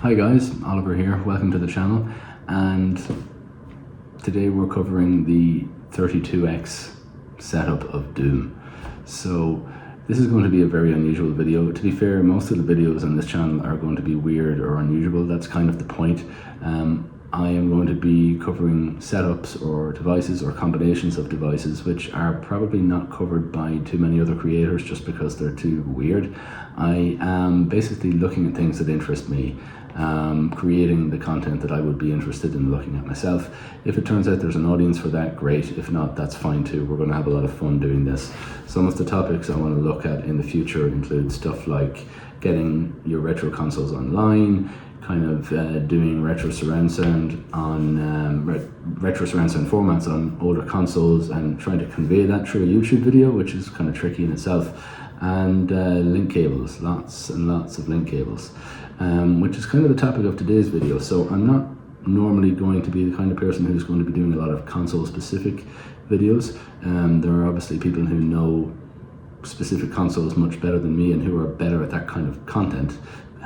Hi guys, Oliver here, welcome to the channel, and today we're covering the 32X setup of Doom. So this is going to be a very unusual video. To be fair, most of the videos on this channel are going to be weird or unusual. That's kind of the point. I am going to be covering setups or devices or combinations of devices which are probably not covered by too many other creators just because they're too weird. I am basically looking at things that interest me, creating the content that I would be interested in looking at myself. If it turns out there's an audience for that, great. If not, that's fine too. We're going to have a lot of fun doing this. Some of the topics I want to look at in the future include stuff like getting your retro consoles online, kind of doing retro surround sound on retro surround sound formats on older consoles and trying to convey that through a YouTube video, which is kind of tricky in itself, and link cables, lots and lots of link cables, which is kind of the topic of today's video. So I'm not normally going to be the kind of person who's going to be doing a lot of console specific videos. There are obviously people who know specific consoles much better than me and who are better at that kind of content,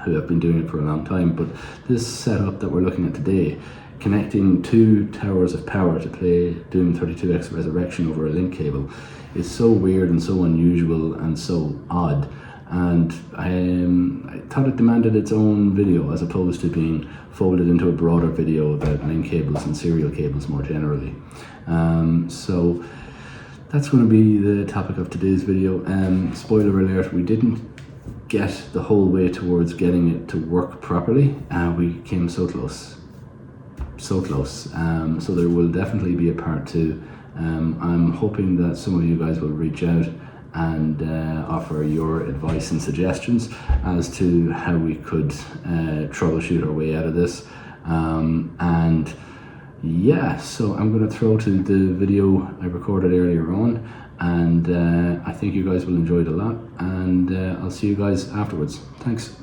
who have been doing it for a long time. But this setup that we're looking at today, connecting two towers of power to play Doom 32X Ressurection over a link cable, is so weird and so unusual and so odd, and I thought it demanded its own video as opposed to being folded into a broader video about link cables and serial cables more generally. So that's going to be the topic of today's video. Spoiler alert, we didn't get the whole way towards getting it to work properly. We came so close. So there will definitely be a part two. I'm hoping that some of you guys will reach out and offer your advice and suggestions as to how we could troubleshoot our way out of this. And yeah, so I'm going to throw to the video I recorded earlier on, and I think you guys will enjoy it a lot, and I'll see you guys afterwards. Thanks.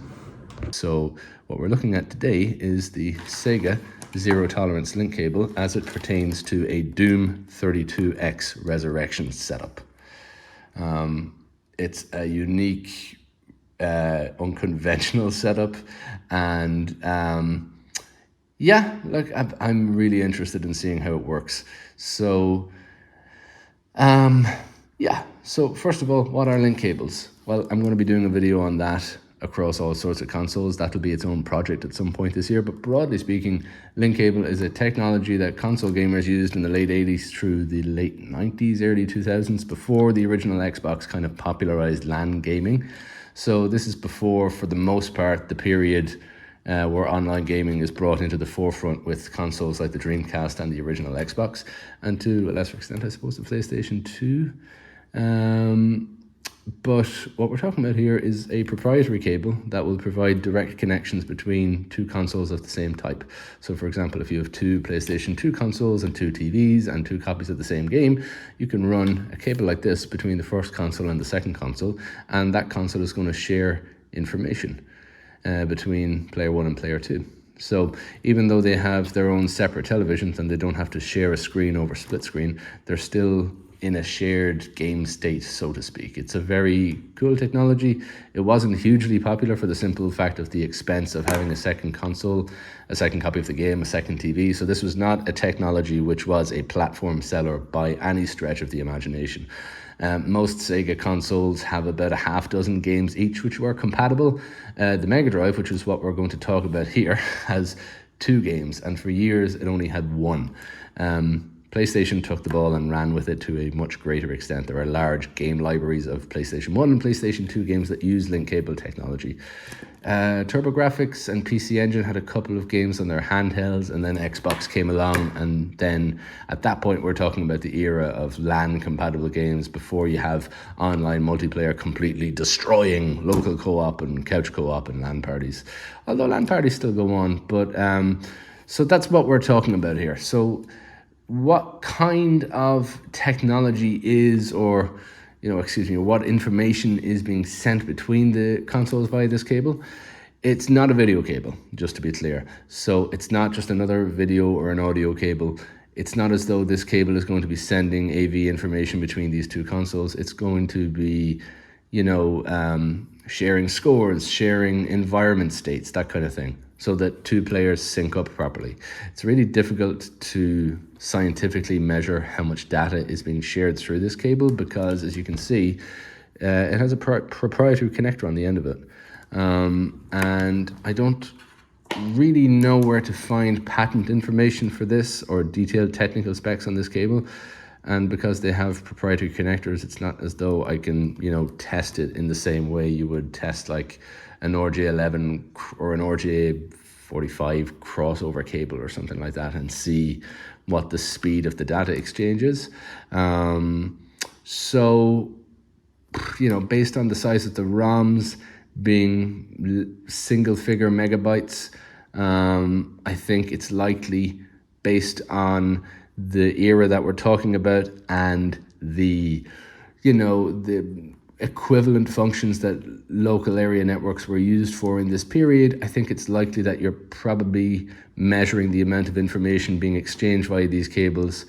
So what we're looking at today is the Sega zero tolerance link cable as it pertains to a Doom 32X Ressurection setup. It's a unique, unconventional setup, and yeah, look, I'm really interested in seeing how it works. So yeah, so first of all, what are link cables? Well, I'm going to be doing a video on that across all sorts of consoles. That'll be its own project at some point this year. But broadly speaking, link cable is a technology that console gamers used in the late 80s through the late 90s, early 2000s, before the original Xbox kind of popularized LAN gaming. So this is before, for the most part, the period where online gaming is brought into the forefront with consoles like the Dreamcast and the original Xbox, and to a lesser extent, I suppose, the PlayStation 2. But what we're talking about here is a proprietary cable that will provide direct connections between two consoles of the same type. So for example, if you have two PlayStation 2 consoles and two TVs and two copies of the same game, you can run a cable like this between the first console and the second console, and that console is going to share information between player 1 and player 2. So even though they have their own separate televisions and they don't have to share a screen over split screen, they're still in a shared game state, so to speak. It's a very cool technology. It wasn't hugely popular for the simple fact of the expense of having a second console, a second copy of the game, a second TV. So this was not a technology which was a platform seller by any stretch of the imagination. Most Sega consoles have about a half dozen games each which were compatible. The Mega Drive, which is what we're going to talk about here, has 2 games, and for years it only had 1. PlayStation took the ball and ran with it to a much greater extent. There are large game libraries of PlayStation 1 and PlayStation 2 games that use link cable technology. TurboGrafx and PC Engine had a couple of games on their handhelds, and then Xbox came along, and then at that point we're talking about the era of LAN compatible games before you have online multiplayer completely destroying local co-op and couch co-op and LAN parties. Although LAN parties still go on, but so that's what we're talking about here. So what kind of technology is, or what information is being sent between the consoles via this cable? It's not a video cable, just to be clear. So it's not just another video or an audio cable. It's not as though this cable is going to be sending AV information between these two consoles. It's going to be, sharing scores, sharing environment states, that kind of thing, so that two players sync up properly. It's really difficult to scientifically measure how much data is being shared through this cable because, as you can see, it has a proprietary connector on the end of it. And I don't really know where to find patent information for this or detailed technical specs on this cable. And because they have proprietary connectors, it's not as though I can, test it in the same way you would test like an RJ11 or an RJ45 crossover cable or something like that and see what the speed of the data exchange is. So, based on the size of the ROMs being single figure megabytes, I think it's likely, based on the era that we're talking about and the equivalent functions that local area networks were used for in this period, I think it's likely that you're probably measuring the amount of information being exchanged via these cables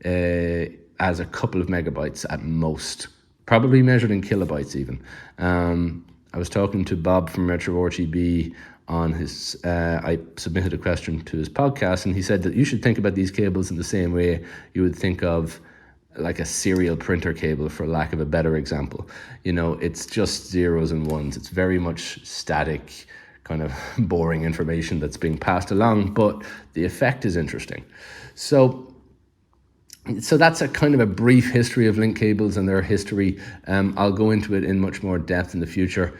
as a couple of megabytes at most, probably measured in kilobytes even. I was talking to Bob from RetroRTB on his, I submitted a question to his podcast, and he said that you should think about these cables in the same way you would think of like a serial printer cable, for lack of a better example. It's just zeros and ones. It's very much static, kind of boring information that's being passed along, but the effect is interesting. So that's a kind of a brief history of link cables and their history. I'll go into it in much more depth in the future.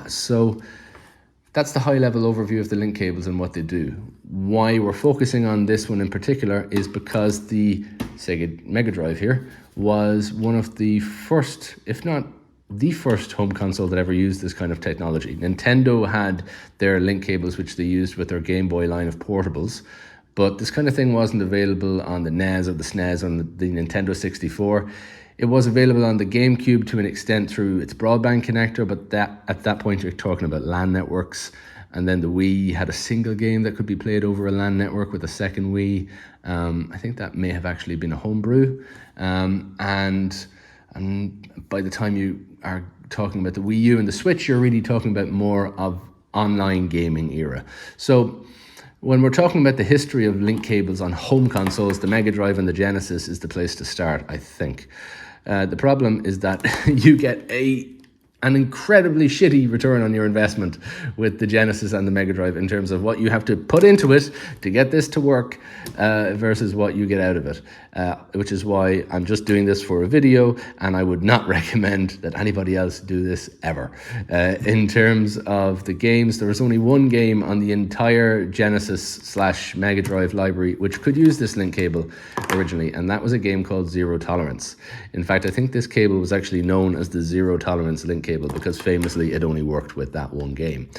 So that's the high-level overview of the link cables and what they do. Why we're focusing on this one in particular is because the Sega Mega Drive here was one of the first, if not the first, home console that ever used this kind of technology. Nintendo had their link cables, which they used with their Game Boy line of portables, but this kind of thing wasn't available on the NES or the SNES on the Nintendo 64. It was available on the GameCube to an extent through its broadband connector, but at that point you're talking about LAN networks. And then the Wii had a single game that could be played over a LAN network with a second Wii. I think that may have actually been a homebrew. And by the time you are talking about the Wii U and the Switch, you're really talking about more of online gaming era. So when we're talking about the history of link cables on home consoles, the Mega Drive and the Genesis is the place to start, I think. The problem is that you get an incredibly shitty return on your investment with the Genesis and the Mega Drive in terms of what you have to put into it to get this to work versus what you get out of it, which is why I'm just doing this for a video, and I would not recommend that anybody else do this ever. In terms of the games, there was only one game on the entire Genesis/Mega Drive library which could use this link cable originally, and that was a game called Zero Tolerance. In fact, I think this cable was actually known as the Zero Tolerance link cable because famously it only worked with that one game.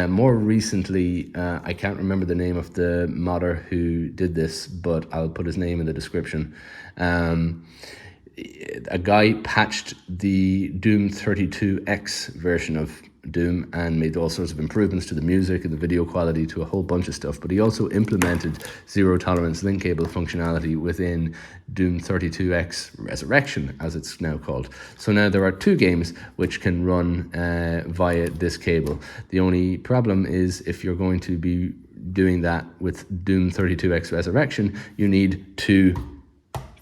More recently, I can't remember the name of the modder who did this, but I'll put his name in the description. A guy patched the Doom 32X version of Doom and made all sorts of improvements to the music and the video quality, to a whole bunch of stuff, but he also implemented zero tolerance link cable functionality within Doom 32X Ressurection, as it's now called. So now there are two games which can run via this cable. The only problem is if you're going to be doing that with Doom 32X Resurrection, you need two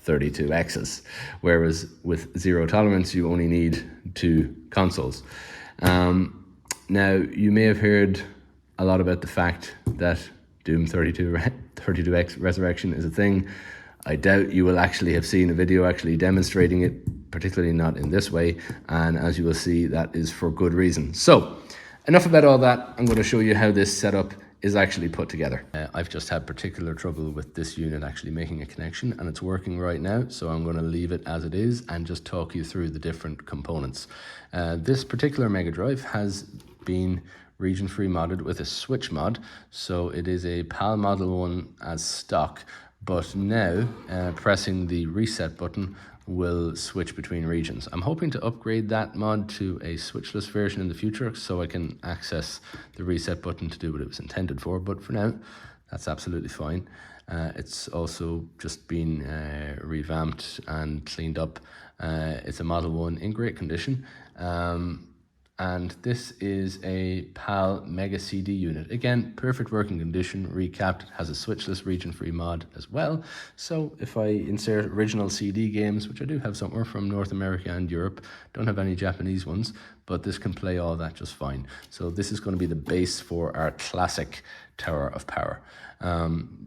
32Xs, whereas with zero tolerance you only need two consoles. Now, you may have heard a lot about the fact that Doom 32X Resurrection is a thing. I doubt you will actually have seen a video actually demonstrating it, particularly not in this way, and as you will see, that is for good reason. So, enough about all that. I'm going to show you how this setup is actually put together. I've just had particular trouble with this unit actually making a connection, and it's working right now, so I'm going to leave it as it is and just talk you through the different components. This particular Mega Drive has been region free modded with a switch mod, so it is a PAL Model 1 as stock, but now pressing the reset button will switch between regions. I'm hoping to upgrade that mod to a switchless version in the future so I can access the reset button to do what it was intended for, but for now that's absolutely fine. It's also just been revamped and cleaned up, It's a Model 1 in great condition. And this is a PAL Mega CD unit. Again, perfect working condition, recapped. It has a switchless region-free mod as well. So if I insert original CD games, which I do have somewhere from North America and Europe, don't have any Japanese ones, but this can play all that just fine. So this is going to be the base for our classic Tower of Power.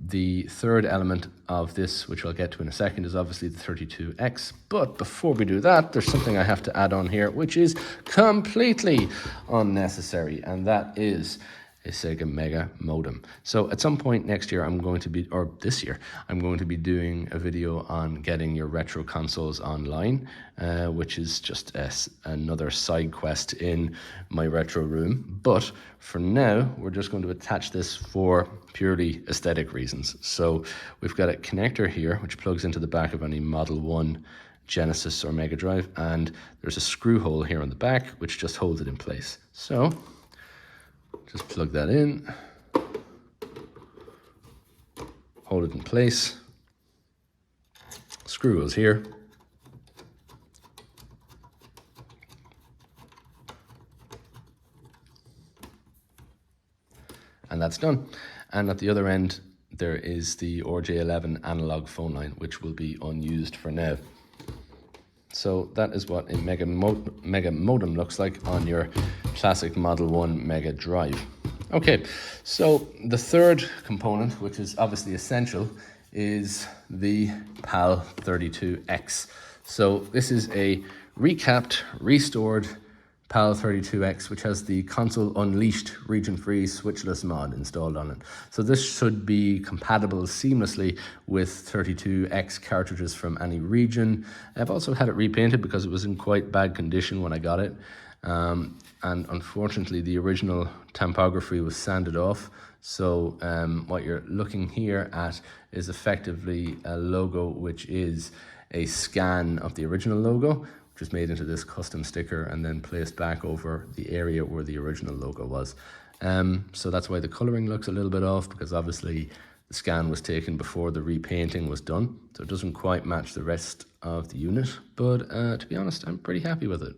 The third element of this, which I'll get to in a second, is obviously the 32X. But before we do that, there's something I have to add on here, which is completely unnecessary, and that is a Sega Mega modem. So at some point next year, or this year, I'm going to be doing a video on getting your retro consoles online, which is just another side quest in my retro room. But for now, we're just going to attach this for purely aesthetic reasons. So we've got a connector here, which plugs into the back of any Model 1 Genesis or Mega Drive, and there's a screw hole here on the back, which just holds it in place. So just plug that in, hold it in place, screw goes here, and that's done. And at the other end, there is the RJ11 analog phone line, which will be unused for now. So that is what a Mega modem looks like on your classic Model 1 Mega Drive. Okay, so the third component, which is obviously essential, is the PAL 32X. So this is a recapped, restored PAL 32X, which has the Console Unleashed region-free switchless mod installed on it. So this should be compatible seamlessly with 32X cartridges from any region. I've also had it repainted because it was in quite bad condition when I got it. And unfortunately, the original typography was sanded off. So what you're looking here at is effectively a logo, which is a scan of the original logo, which was made into this custom sticker and then placed back over the area where the original logo was. So that's why the coloring looks a little bit off, because obviously the scan was taken before the repainting was done. So it doesn't quite match the rest of the unit. But to be honest, I'm pretty happy with it.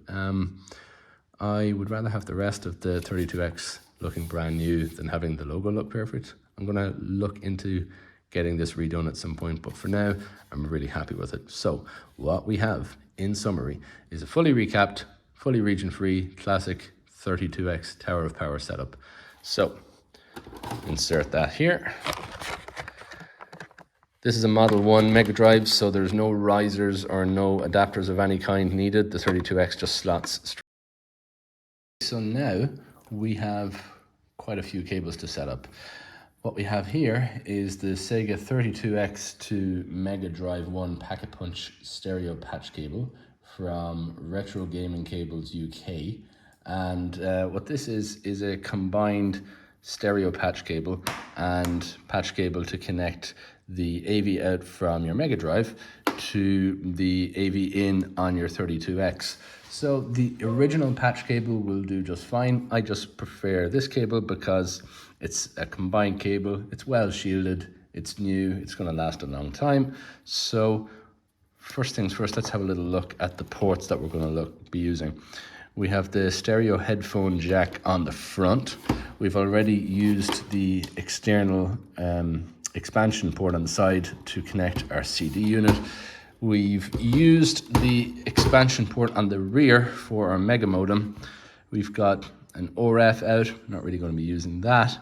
I would rather have the rest of the 32X looking brand new than having the logo look perfect. I'm going to look into getting this redone at some point, but for now, I'm really happy with it. So what we have, in summary, is a fully recapped, fully region-free, classic 32X Tower of Power setup. So insert that here. This is a Model 1 Mega Drive, so there's no risers or no adapters of any kind needed. The 32X just slots straight. So now we have quite a few cables to set up. What we have here is the Sega 32X to Mega Drive 1 Pack-a-Punch stereo patch cable from Retro Gaming Cables UK. And what this is a combined stereo patch cable and patch cable to connect the AV out from your Mega Drive to the AV in on your 32X. So the original patch cable will do just fine. I just prefer this cable because it's a combined cable, it's well shielded, it's new, it's going to last a long time. So first things first, let's have a little look at the ports that we're going to be using. We have the stereo headphone jack on the front. We've already used the external expansion port on the side to connect our CD unit. We've used the expansion port on the rear for our Mega modem. We've got an ORF out, not really going to be using that.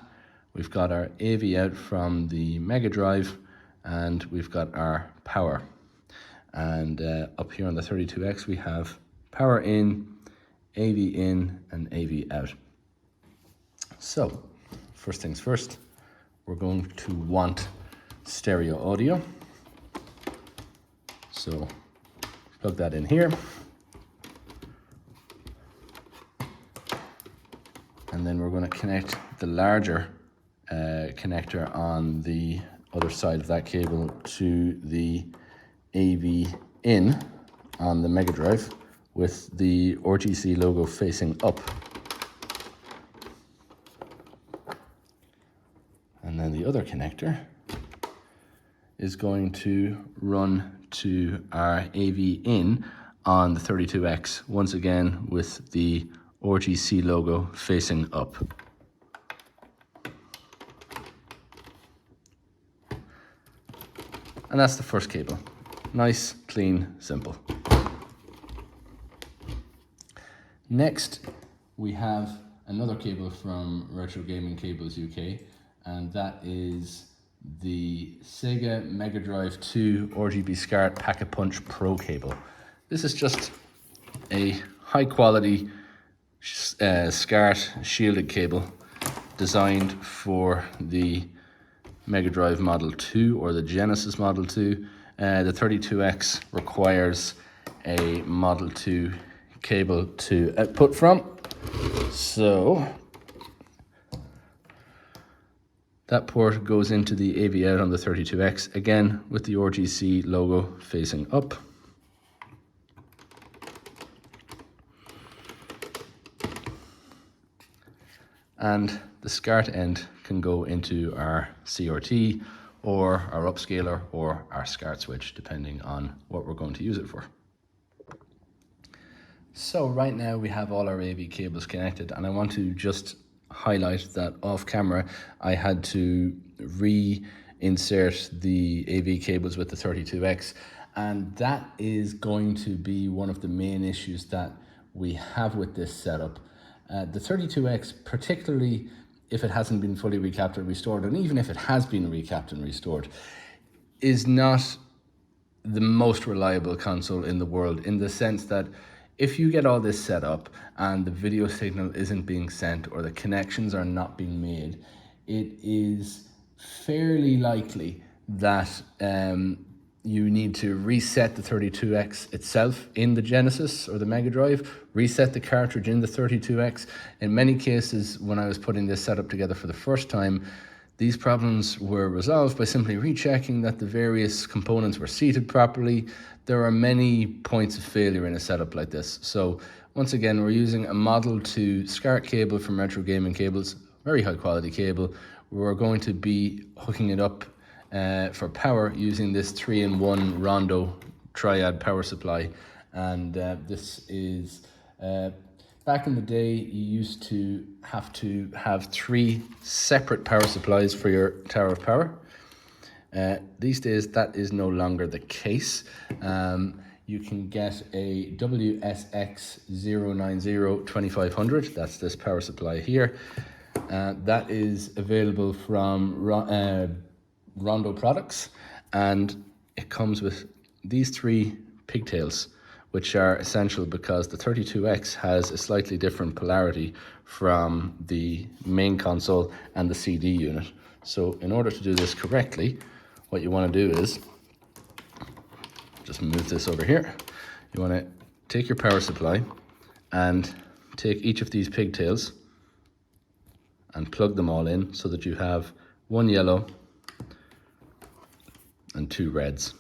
We've got our AV out from the Mega Drive, and we've got our power. And up here on the 32X, we have power in, AV in, and AV out. So, first things first, we're going to want stereo audio. So, plug that in here. And then we're going to connect the larger connector on the other side of that cable to the AV in on the Mega Drive with the RGC logo facing up. And then the other connector is going to run to our AV in on the 32X, once again with the RGC logo facing up. And that's the first cable. Nice, clean, simple. Next, we have another cable from Retro Gaming Cables UK, and that is the Sega Mega Drive 2 RGB SCART Pack-a-Punch Pro cable. This is just a high quality SCART shielded cable designed for the Mega Drive Model 2 or the Genesis Model 2. The 32X requires a Model 2 cable to output from. So that port goes into the AV out on the 32X, again with the RGC logo facing up. And the SCART end can go into our CRT or our upscaler or our SCART switch, depending on what we're going to use it for. So right now we have all our AV cables connected, and I want to just highlight that off camera I had to reinsert the AV cables with the 32X, and that is going to be one of the main issues that we have with this setup. The 32X, particularly if it hasn't been fully recapped and restored, and even if it has been recapped and restored, is not the most reliable console in the world, in the sense that if you get all this set up and the video signal isn't being sent or the connections are not being made, it is fairly likely that you need to reset the 32X itself in the Genesis or the Mega Drive, reset the cartridge in the 32X. In many cases, when I was putting this setup together for the first time, these problems were resolved by simply rechecking that the various components were seated properly. There are many points of failure in a setup like this. So once again, we're using a Model 2 SCART cable from Retro Gaming Cables, very high quality cable. We're going to be hooking it up for power using this 3-in-1 Rondo triad power supply. And this is, back in the day, you used to have 3 separate power supplies for your Tower of Power. These days, that is no longer the case. You can get a WSX090-2500, that's this power supply here. That is available from Rondo products, and it comes with these 3 pigtails, which are essential because the 32X has a slightly different polarity from the main console and the CD unit. So in order to do this correctly, what you want to do is just move this over here. You want to take your power supply and take each of these pigtails and plug them all in so that you have 1 yellow and 2 reds.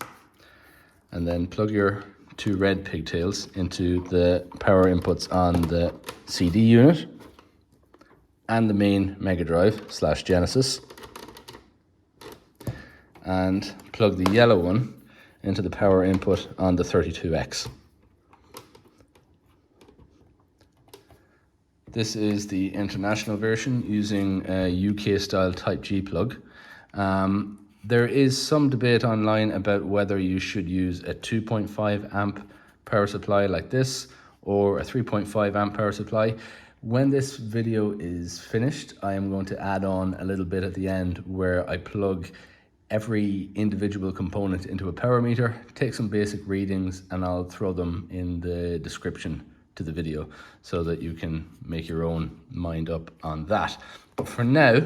And then plug your 2 red pigtails into the power inputs on the CD unit and the main Mega Drive / Genesis, and plug the yellow one into the power input on the 32X. This is the international version using a UK style Type G plug. There is some debate online about whether you should use a 2.5 amp power supply like this or a 3.5 amp power supply. When this video is finished, I am going to add on a little bit at the end where I plug every individual component into a power meter, take some basic readings, and I'll throw them in the description to the video so that you can make your own mind up on that. But for now,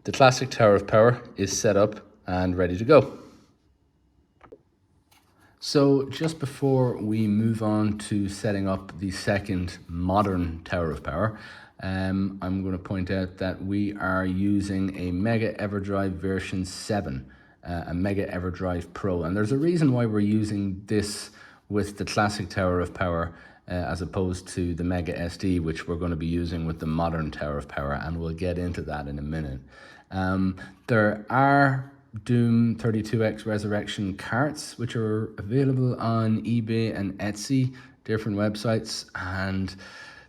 the classic Tower of Power is set up and ready to go. So just before we move on to setting up the second modern Tower of Power, I'm going to point out that we are using a Mega EverDrive version 7, a Mega EverDrive Pro. And there's a reason why we're using this with the classic Tower of Power as opposed to the Mega SD, which we're going to be using with the modern Tower of Power, and we'll get into that in a minute. There are Doom 32X Ressurection carts, which are available on eBay and Etsy, different websites, and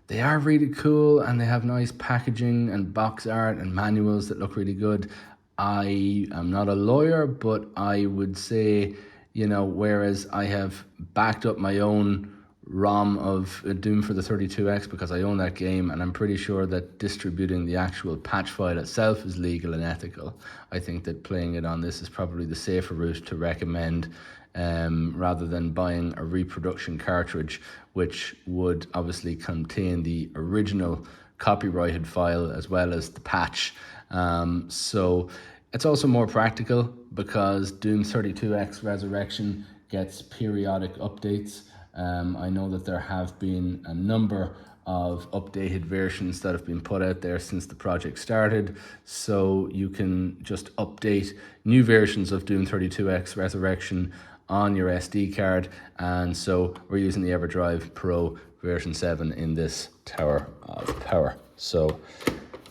they are really cool, and they have nice packaging and box art and manuals that look really good. I am not a lawyer, but I would say, you know, whereas I have backed up my own ROM of Doom for the 32X because I own that game, and I'm pretty sure that distributing the actual patch file itself is legal and ethical. I think that playing it on this is probably the safer route to recommend, rather than buying a reproduction cartridge, which would obviously contain the original copyrighted file as well as the patch. So it's also more practical because Doom 32X Ressurection gets periodic updates. I know that there have been a number of updated versions that have been put out there since the project started, so you can just update new versions of Doom 32X Ressurection on your SD card. And so we're using the EverDrive Pro version 7 in this Tower of Power. So,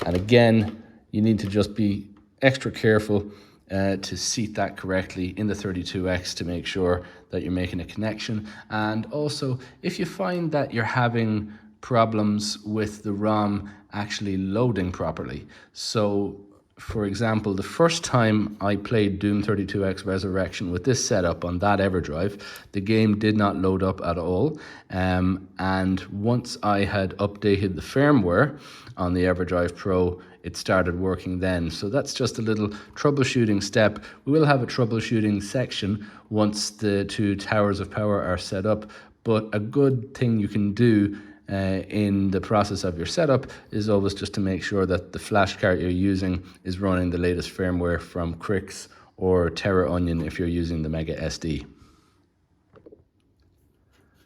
and again, you need to just be extra careful to seat that correctly in the 32X to make sure that you're making a connection. And also, if you find that you're having problems with the ROM actually loading properly. So, for example, the first time I played Doom 32X Ressurection with this setup on that EverDrive, the game did not load up at all. And once I had updated the firmware on the EverDrive Pro, it started working then. So that's just a little troubleshooting step. We will have a troubleshooting section once the two towers of power are set up, but a good thing you can do in the process of your setup is always just to make sure that the flash card you're using is running the latest firmware from Crix or Terra Onion if you're using the Mega SD.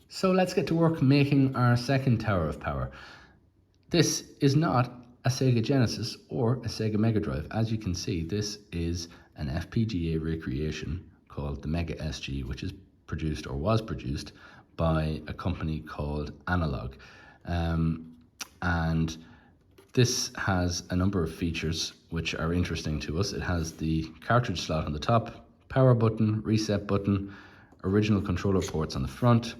So let's get to work making our second tower of power. This is not a Sega Genesis or a Sega Mega Drive. As you can see, this is an FPGA recreation called the Mega SG, which is produced or was produced by a company called Analogue. And this has a number of features which are interesting to us. It has the cartridge slot on the top, power button, reset button, original controller ports on the front.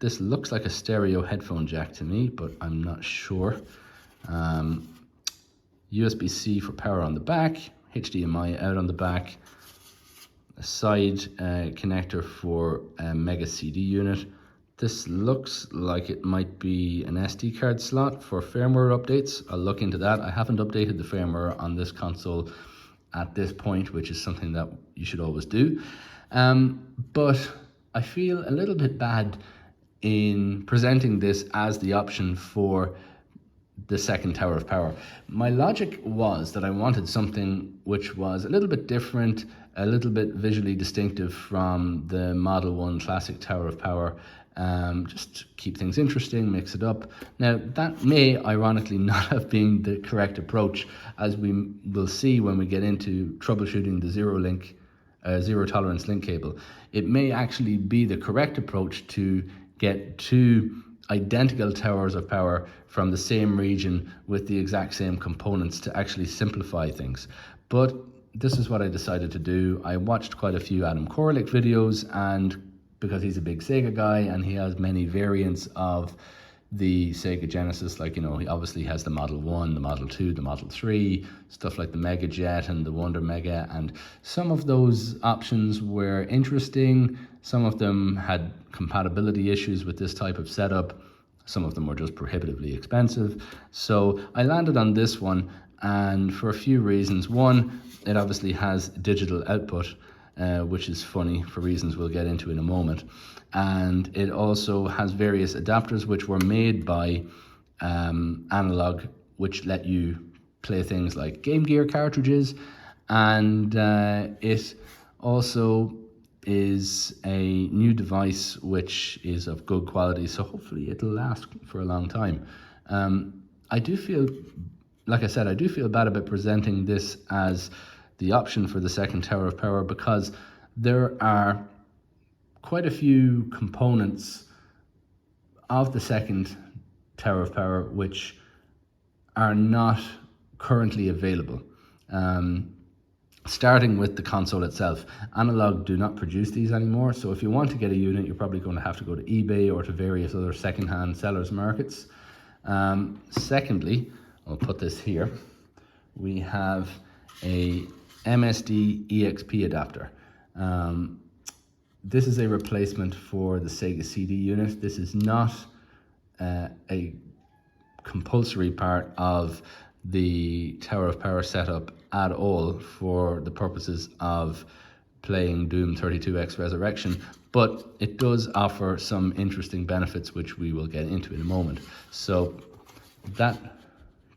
This looks like a stereo headphone jack to me, but I'm not sure. USB-C for power on the back, HDMI out on the back, a side connector for a Mega CD unit. This looks like it might be an SD card slot for firmware updates. I'll look into that. I haven't updated the firmware on this console at this point, which is something that you should always do. But I feel a little bit bad in presenting this as the option for the second tower of power. My logic was that I wanted something which was a little bit different, a little bit visually distinctive from the Model 1 classic tower of power. Just keep things interesting, mix it up. Now, that may ironically not have been the correct approach, as we will see when we get into troubleshooting the zero tolerance link cable. It may actually be the correct approach to get two identical towers of power from the same region with the exact same components to actually simplify things. But this is what I decided to do. I watched quite a few Adam Koralik videos, and because he's a big Sega guy and he has many variants of the Sega Genesis, like, you know, he obviously has the Model 1, the Model 2, the Model 3, stuff like the Mega Jet and the Wonder Mega, and some of those options were interesting. Some of them had compatibility issues with this type of setup. Some of them were just prohibitively expensive. So I landed on this one, and for a few reasons. One, it obviously has digital output, which is funny for reasons we'll get into in a moment. And it also has various adapters which were made by Analogue, which let you play things like Game Gear cartridges. And it also is a new device which is of good quality, so hopefully it'll last for a long time. I do feel, like I said, I do feel bad about presenting this as the option for the second tower of power, because there are quite a few components of the second tower of power which are not currently available. Starting with the console itself. Analogue do not produce these anymore, so if you want to get a unit, you're probably going to have to go to eBay or to various other second-hand sellers markets. Secondly, I'll put this here, we have a MSDEXP adapter. This is a replacement for the Sega CD unit. This is not a compulsory part of the Tower of Power setup at all for the purposes of playing Doom 32X Ressurection, but it does offer some interesting benefits which we will get into in a moment. So that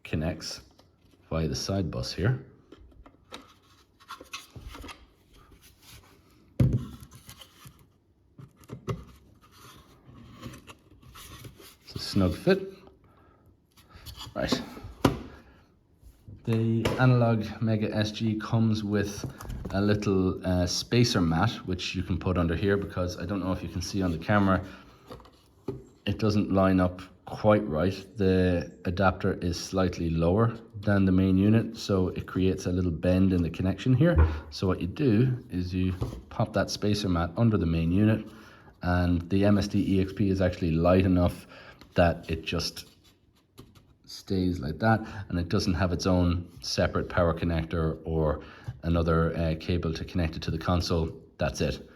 connects via the side bus here. It's a snug fit. Right. The Analogue Mega SG comes with a little spacer mat which you can put under here, because I don't know if you can see on the camera, it doesn't line up quite right. The adapter is slightly lower than the main unit, so it creates a little bend in the connection here. So what you do is you pop that spacer mat under the main unit, and the MSDEXP is actually light enough that it just stays like that, and it doesn't have its own separate power connector or another cable to connect it to the console. That's it.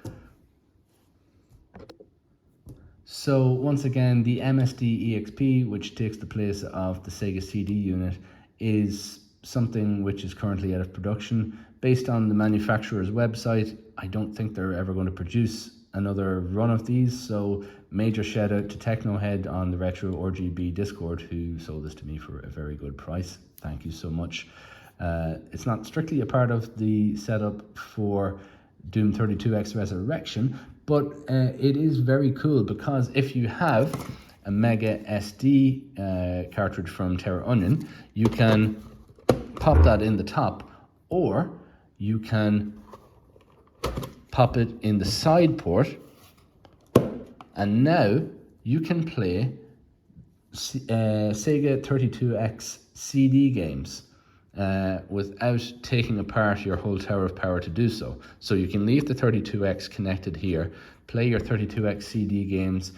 So once again, the MSDEXP, which takes the place of the Sega CD unit, is something which is currently out of production. Based on the manufacturer's website, I don't think they're ever going to produce another run of these, so major shout out to Technohead on the Retro RGB Discord, who sold this to me for a very good price. Thank you so much. It's not strictly a part of the setup for Doom 32X Ressurection, but it is very cool, because if you have a Mega SD cartridge from Terra Onion, you can pop that in the top, or you can pop it in the side port, and now you can play Sega 32X CD games without taking apart your whole Tower of Power to do so. So you can leave the 32X connected here, play your 32X CD games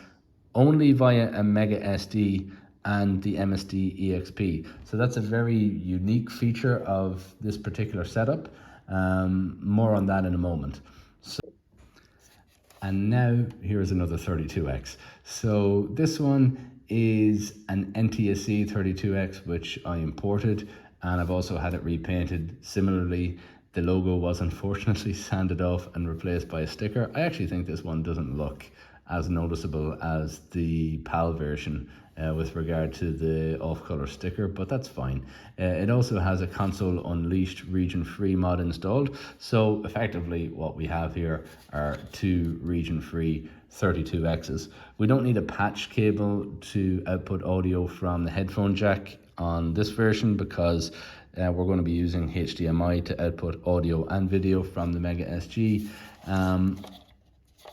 only via a Mega SD and the MSDEXP. So that's a very unique feature of this particular setup. More on that in a moment. And now here's another 32X. So this one is an NTSC 32X, which I imported, and I've also had it repainted. Similarly, the logo was unfortunately sanded off and replaced by a sticker. I actually think this one doesn't look as noticeable as the PAL version with regard to the off-color sticker, but that's fine. It also has a Console Unleashed region-free mod installed, so effectively what we have here are two region-free 32Xs. We don't need a patch cable to output audio from the headphone jack on this version, because we're going to be using HDMI to output audio and video from the Mega SG.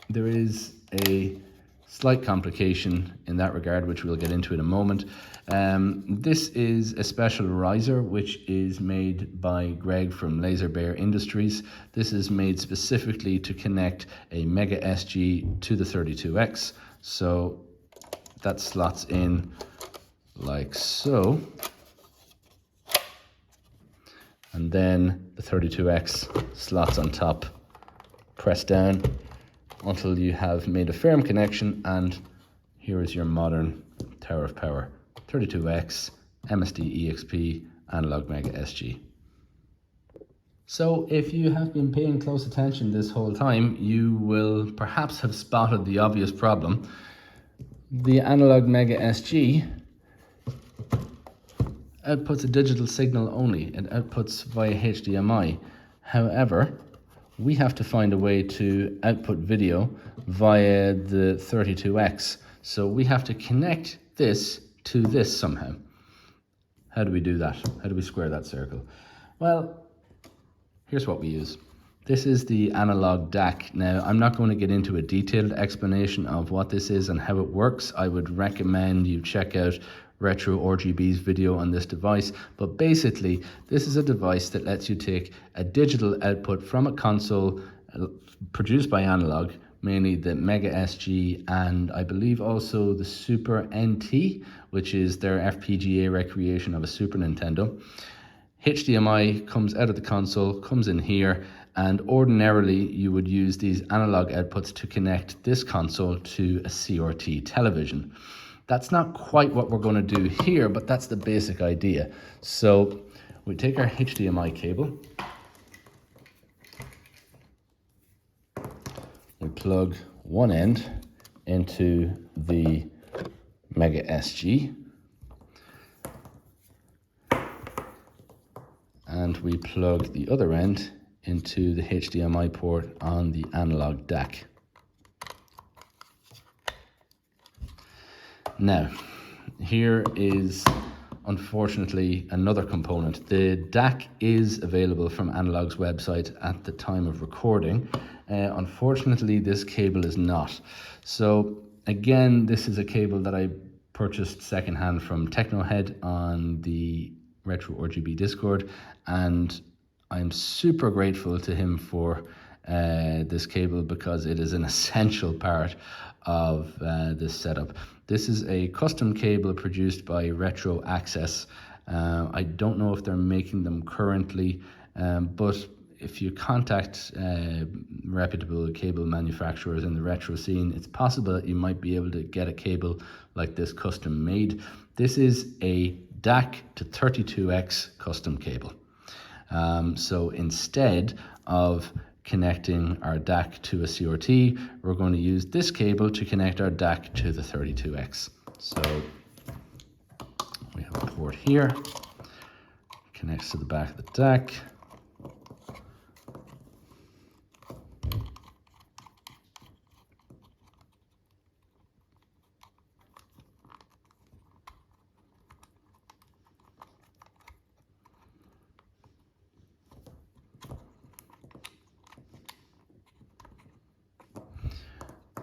There is a slight complication in that regard, which we'll get into in a moment. This is a special riser which is made by Greg from Laser Bear Industries. This is made specifically to connect a Mega SG to the 32X. So that slots in like so. And then the 32X slots on top. Press down until you have made a firm connection, and here is your modern Tower of Power 32X MSDEXP Analogue Mega SG. So if you have been paying close attention this whole time, you will perhaps have spotted the obvious problem. The Analogue Mega SG outputs a digital signal only. It outputs via HDMI. However, we have to find a way to output video via the 32X. So we have to connect this to this somehow. How do we do that? How do we square that circle? Well, here's what we use. This is the Analogue DAC. Now, I'm not going to get into a detailed explanation of what this is and how it works. I would recommend you check out Retro RGB's video on this device, but basically this is a device that lets you take a digital output from a console produced by Analogue, mainly the Mega SG and I believe also the Super NT, which is their FPGA recreation of a Super Nintendo. HDMI comes out of the console, comes in here, and ordinarily you would use these analog outputs to connect this console to a CRT television. That's not quite what we're going to do here, but that's the basic idea. So we take our HDMI cable, we plug one end into the Mega SG, and we plug the other end into the HDMI port on the Analogue DAC. Now, here is unfortunately another component. The DAC is available from Analogue's website at the time of recording. Unfortunately, this cable is not. So again, this is a cable that I purchased secondhand from Technohead on the Retro RGB Discord, and I'm super grateful to him for this cable because it is an essential part of this setup. This is a custom cable produced by Retro Access. I don't know if they're making them currently, but if you contact reputable cable manufacturers in the retro scene, it's possible that you might be able to get a cable like this custom made. This is a DAC to 32X custom cable. So instead of connecting our DAC to a CRT, we're going to use this cable to connect our DAC to the 32X. So we have a port here, connects to the back of the DAC.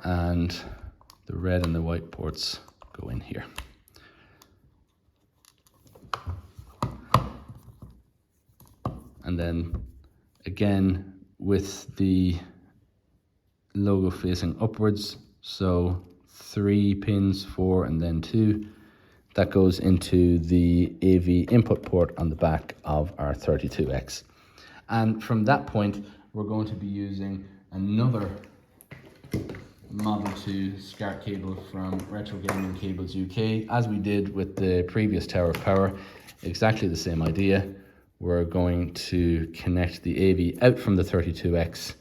And the red and the white ports go in here. And then again with the logo facing upwards, so 3 pins, 4 and then 2, that goes into the AV input port on the back of our 32X. And from that point we're going to be using another Model 2 SCART cable from Retro Gaming Cables UK, as we did with the previous Tower of Power. Exactly the same idea. We're going to connect the AV out from the 32X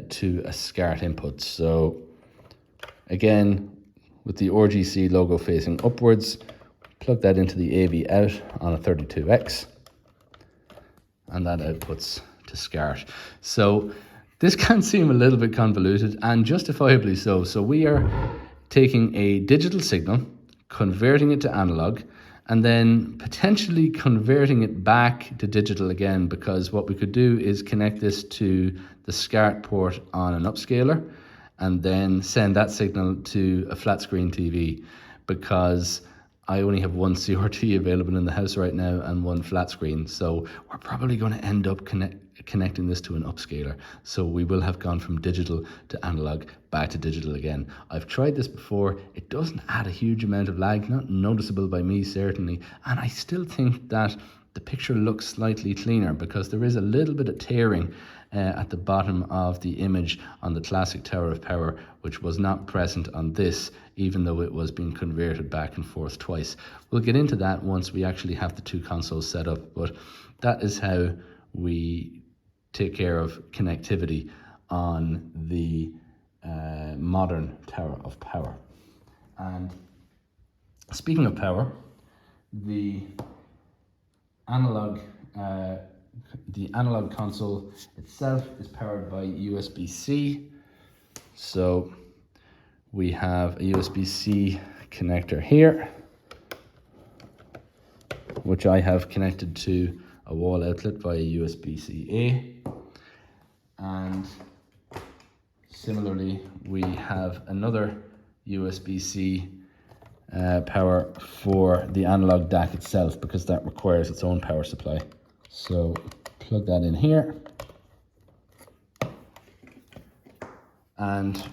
to a SCART input. So again, with the RGC logo facing upwards, plug that into the AV out on a 32X, and that outputs to SCART. So this can seem a little bit convoluted, and justifiably so. So we are taking a digital signal, converting it to analog, and then potentially converting it back to digital again, because what we could do is connect this to the SCART port on an upscaler and then send that signal to a flat screen TV, because I only have one CRT available in the house right now and one flat screen. So we're probably going to end up connecting this to an upscaler. So we will have gone from digital to analog back to digital again. I've tried this before. It doesn't add a huge amount of lag, not noticeable by me certainly. And I still think that the picture looks slightly cleaner because there is a little bit of tearing at the bottom of the image on the classic Tower of Power, which was not present on this, even though it was being converted back and forth twice. We'll get into that once we actually have the two consoles set up, but that is how we take care of connectivity on the modern Tower of Power. And speaking of power, the analog console itself is powered by USB-C. So we have a USB-C connector here, which I have connected to a wall outlet via USB-C-A. And similarly, we have another USB-C power for the analog DAC itself, because that requires its own power supply. So plug that in here, and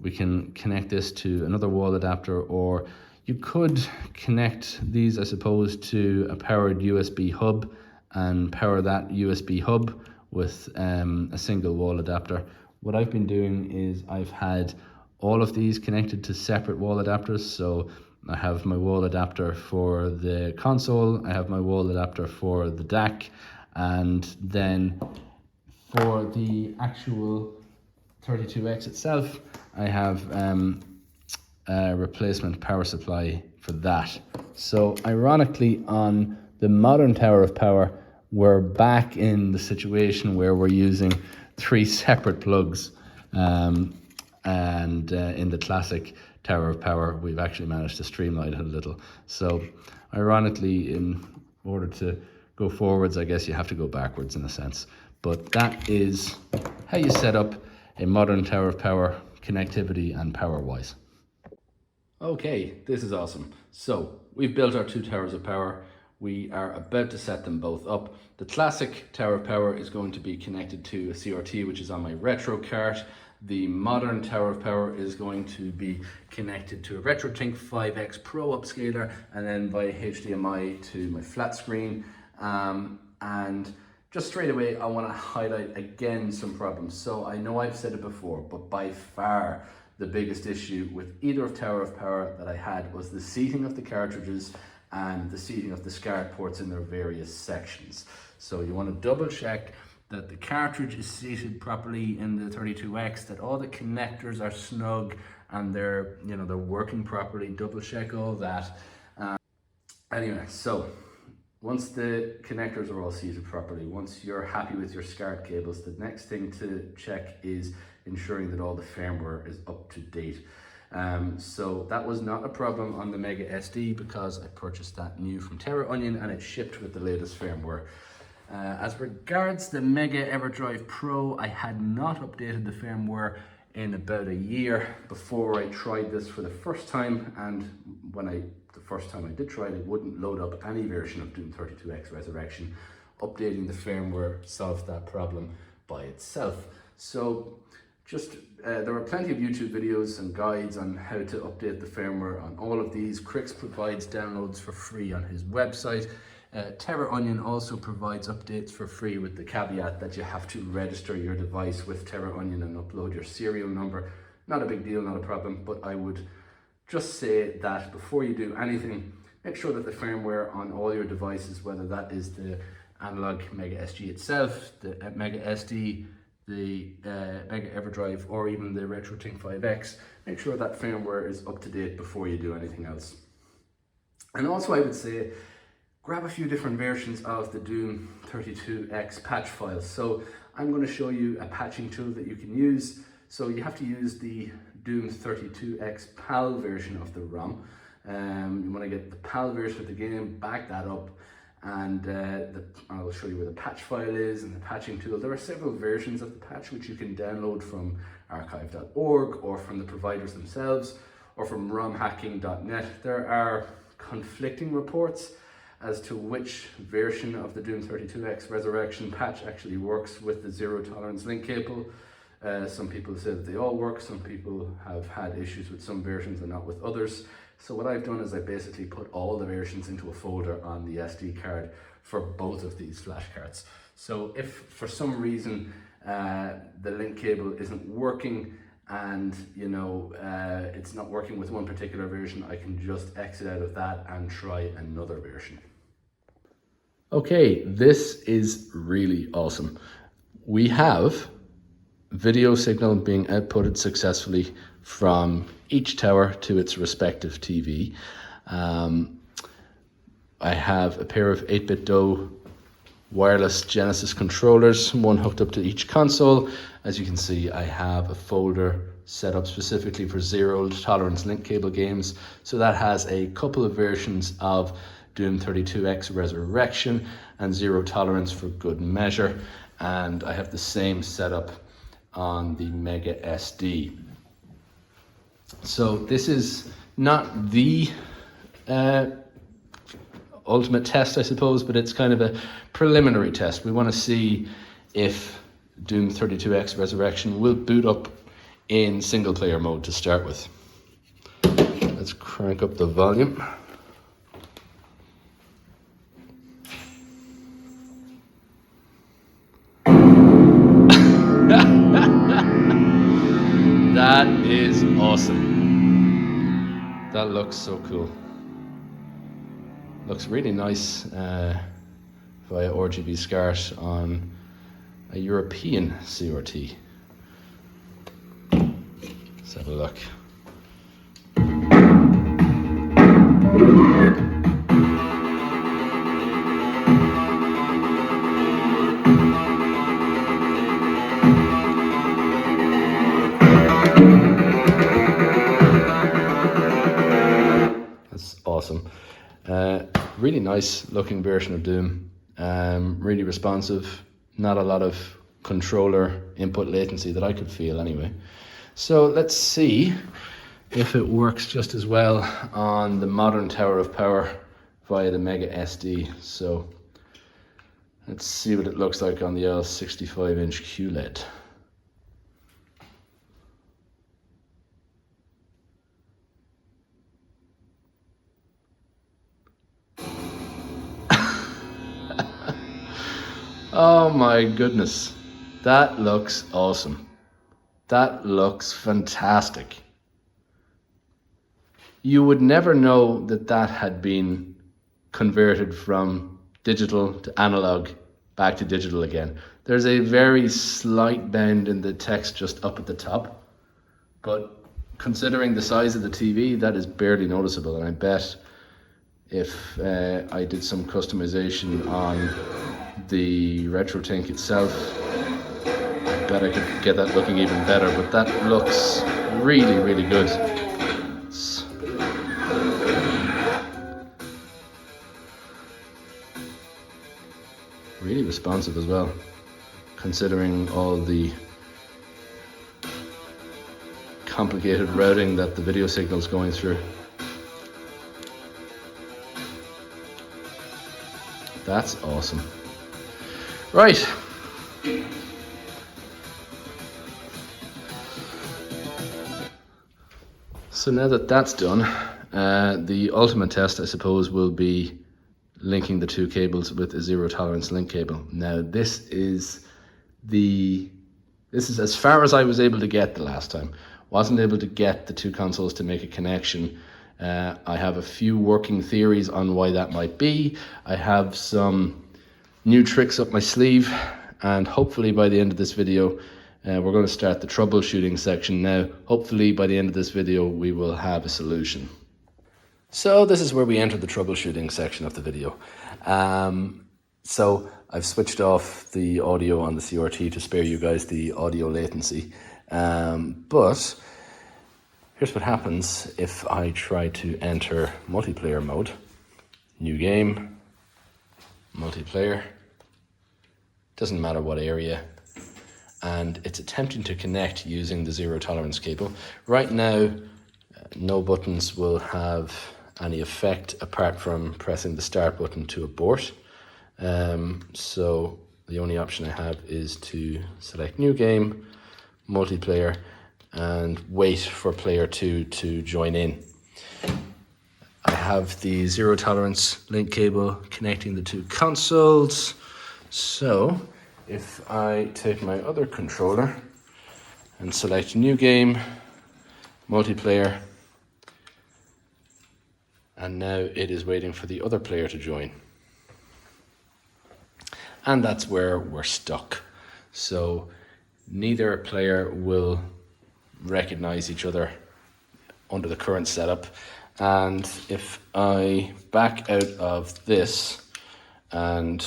we can connect this to another wall adapter, or you could connect these, I suppose, to a powered USB hub and power that USB hub with a single wall adapter. What I've been doing is I've had all of these connected to separate wall adapters. So I have my wall adapter for the console, I have my wall adapter for the DAC, and then for the actual 32X itself, I have a replacement power supply for that. So ironically, on the modern Tower of Power, we're back in the situation where we're using 3 separate plugs. And in the classic Tower of Power, we've actually managed to streamline it a little. So ironically, in order to go forwards, I guess you have to go backwards in a sense. But that is how you set up a modern Tower of Power, connectivity and power wise. Okay, this is awesome. So we've built our 2 towers of power. We are about to set them both up. The classic Tower of Power is going to be connected to a CRT, which is on my retro cart. The modern Tower of Power is going to be connected to a RetroTink 5X Pro upscaler, and then via HDMI to my flat screen. And just straight away, I want to highlight again some problems. So I know I've said it before, but by far the biggest issue with either of Tower of Power that I had was the seating of the cartridges and the seating of the SCART ports in their various sections. So you want to double check that the cartridge is seated properly in the 32X, that all the connectors are snug and they're working properly. Double check all that. Anyway, so once the connectors are all seated properly, once you're happy with your SCART cables, the next thing to check is ensuring that all the firmware is up to date. So that was not a problem on the Mega SD, because I purchased that new from Terra Onion and it shipped with the latest firmware. As regards the Mega EverDrive Pro, I had not updated the firmware in about a year before I tried this for the first time, and the first time I did try it, it wouldn't load up any version of Doom 32X Ressurection. Updating the firmware solved that problem by itself. So there are plenty of YouTube videos and guides on how to update the firmware on all of these. Crix provides downloads for free on his website. Terra Onion also provides updates for free, with the caveat that you have to register your device with Terra Onion and upload your serial number. Not a big deal, not a problem, but I would just say that before you do anything, make sure that the firmware on all your devices, whether that is the Analogue Mega SG itself, the Mega SD, the Mega EverDrive, or even the RetroTink 5X, make sure that firmware is up to date before you do anything else. And also I would say, grab a few different versions of the Doom 32X patch files. So I'm going to show you a patching tool that you can use. So you have to use the Doom 32X PAL version of the ROM. You want to get the PAL version of the game, back that up, and I'll show you where the patch file is and the patching tool. There are several versions of the patch which you can download from archive.org or from the providers themselves or from romhacking.net. There are conflicting reports as to which version of the Doom 32X Ressurection patch actually works with the zero tolerance link cable. Some people say that they all work, some people have had issues with some versions and not with others. So what I've done is I basically put all the versions into a folder on the SD card for both of these flash cards. So if for some reason the link cable isn't working and it's not working with one particular version, I can just exit out of that and try another version. Okay, this is really awesome. We have video signal being outputted successfully from each tower to its respective TV. I have a pair of 8-bit DOE wireless Genesis controllers, one hooked up to each console. As you can see, I have a folder set up specifically for zero tolerance link cable games. So that has a couple of versions of Doom 32X Ressurection and zero tolerance for good measure. And I have the same setup on the Mega SD. So this is not the ultimate test, I suppose, but it's kind of a preliminary test. We want to see if Doom 32X Resurrection will boot up in single player mode to start with. Let's crank up the volume. That is awesome. That looks so cool. Looks really nice via RGB SCART on a European CRT. Let's have a look. That's awesome. Really nice looking version of Doom. Really responsive. Not a lot of controller input latency that I could feel anyway. So let's see if it works just as well on the modern Tower of Power via the Mega SD. So let's see what it looks like on the L65-inch QLED. Oh my goodness, that looks awesome. That looks fantastic. You would never know that that had been converted from digital to analog back to digital again. There's a very slight bend in the text just up at the top, but considering the size of the TV, that is barely noticeable. And I bet if I did some customization on the RetroTink itself, I bet I could get that looking even better, but that looks really, really good. It's really responsive as well, considering all the complicated routing that the video signal's going through. That's awesome. Right. So now that that's done, the ultimate test, I suppose, will be linking the two cables with a zero tolerance link cable. Now this is as far as I was able to get the last time. Wasn't able to get the two consoles to make a connection. I have a few working theories on why that might be. I have some new tricks up my sleeve, and hopefully by the end of this video we're going to start the troubleshooting section now. Hopefully by the end of this video we will have a solution. So this is where we enter the troubleshooting section of the video. So I've switched off the audio on the CRT to spare you guys the audio latency, but here's what happens if I try to enter multiplayer mode. New game, multiplayer, doesn't matter what area, and it's attempting to connect using the zero tolerance cable. Right now, no buttons will have any effect apart from pressing the start button to abort. So the only option I have is to select new game, multiplayer, and wait for player 2 to join in. I have the zero tolerance link cable connecting the two consoles. So if I take my other controller and select new game, multiplayer, and now it is waiting for the other player to join. And that's where we're stuck. So neither player will recognize each other under the current setup. And if I back out of this and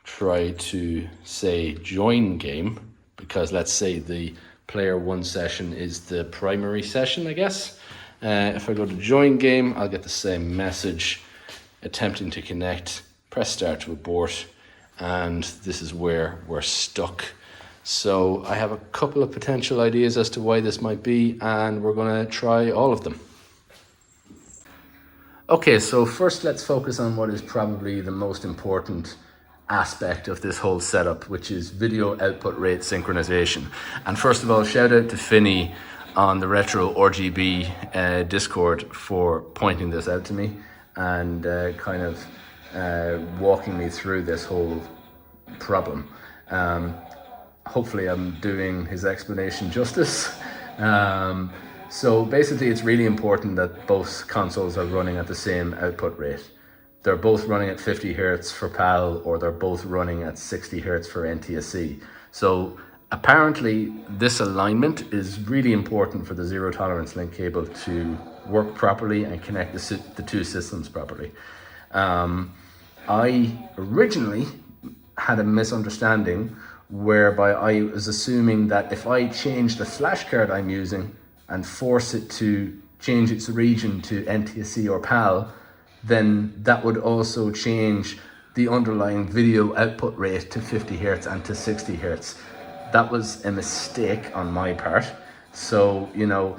try to say join game, because let's say the player 1 session is the primary session, I guess. If I go to join game, I'll get the same message, attempting to connect, press start to abort, and this is where we're stuck. So I have a couple of potential ideas as to why this might be, and we're going to try all of them. Okay, so first let's focus on what is probably the most important aspect of this whole setup, which is video output rate synchronization. And first of all, shout out to Finney on the Retro RGB Discord for pointing this out to me and kind of walking me through this whole problem. Hopefully I'm doing his explanation justice. So basically it's really important that both consoles are running at the same output rate. They're both running at 50 Hertz for PAL, or they're both running at 60 Hertz for NTSC. So apparently this alignment is really important for the zero tolerance link cable to work properly and connect the two systems properly. I originally had a misunderstanding whereby I was assuming that if I change the flash card I'm using and force it to change its region to NTSC or PAL, then that would also change the underlying video output rate to 50 Hertz and to 60 Hertz. That was a mistake on my part. So, you know,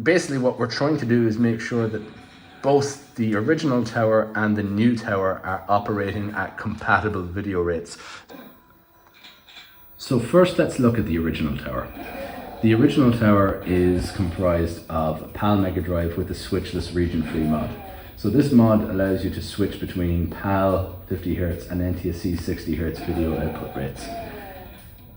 basically what we're trying to do is make sure that both the original tower and the new tower are operating at compatible video rates. So first let's look at the original tower. The original tower is comprised of a PAL Mega Drive with a switchless region-free mod. So this mod allows you to switch between PAL 50 Hz and NTSC 60 Hz video output rates,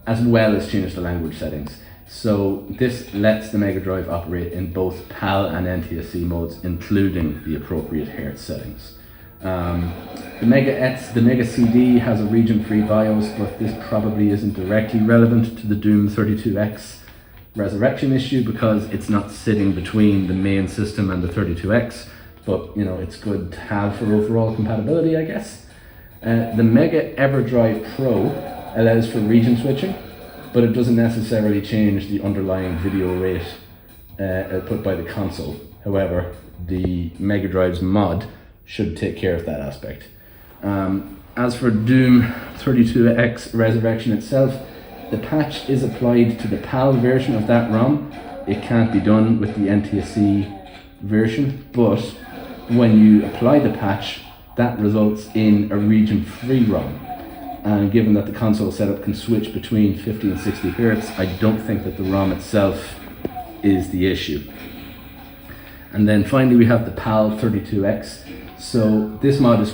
as well as change the language settings. So this lets the Mega Drive operate in both PAL and NTSC modes, including the appropriate Hertz settings. The Mega CD has a region-free BIOS, but this probably isn't directly relevant to the Doom 32X Ressurection issue because it's not sitting between the main system and the 32X, but you know, it's good to have for overall compatibility, I guess. The Mega EverDrive Pro allows for region switching, but it doesn't necessarily change the underlying video rate output by the console. However, the Mega Drive's mod should take care of that aspect. As for Doom 32X Ressurection itself, the patch is applied to the PAL version of that ROM. It can't be done with the NTSC version, but when you apply the patch, that results in a region-free ROM. And given that the console setup can switch between 50 and 60 Hertz, I don't think that the ROM itself is the issue. And then finally we have the PAL 32X. So this mod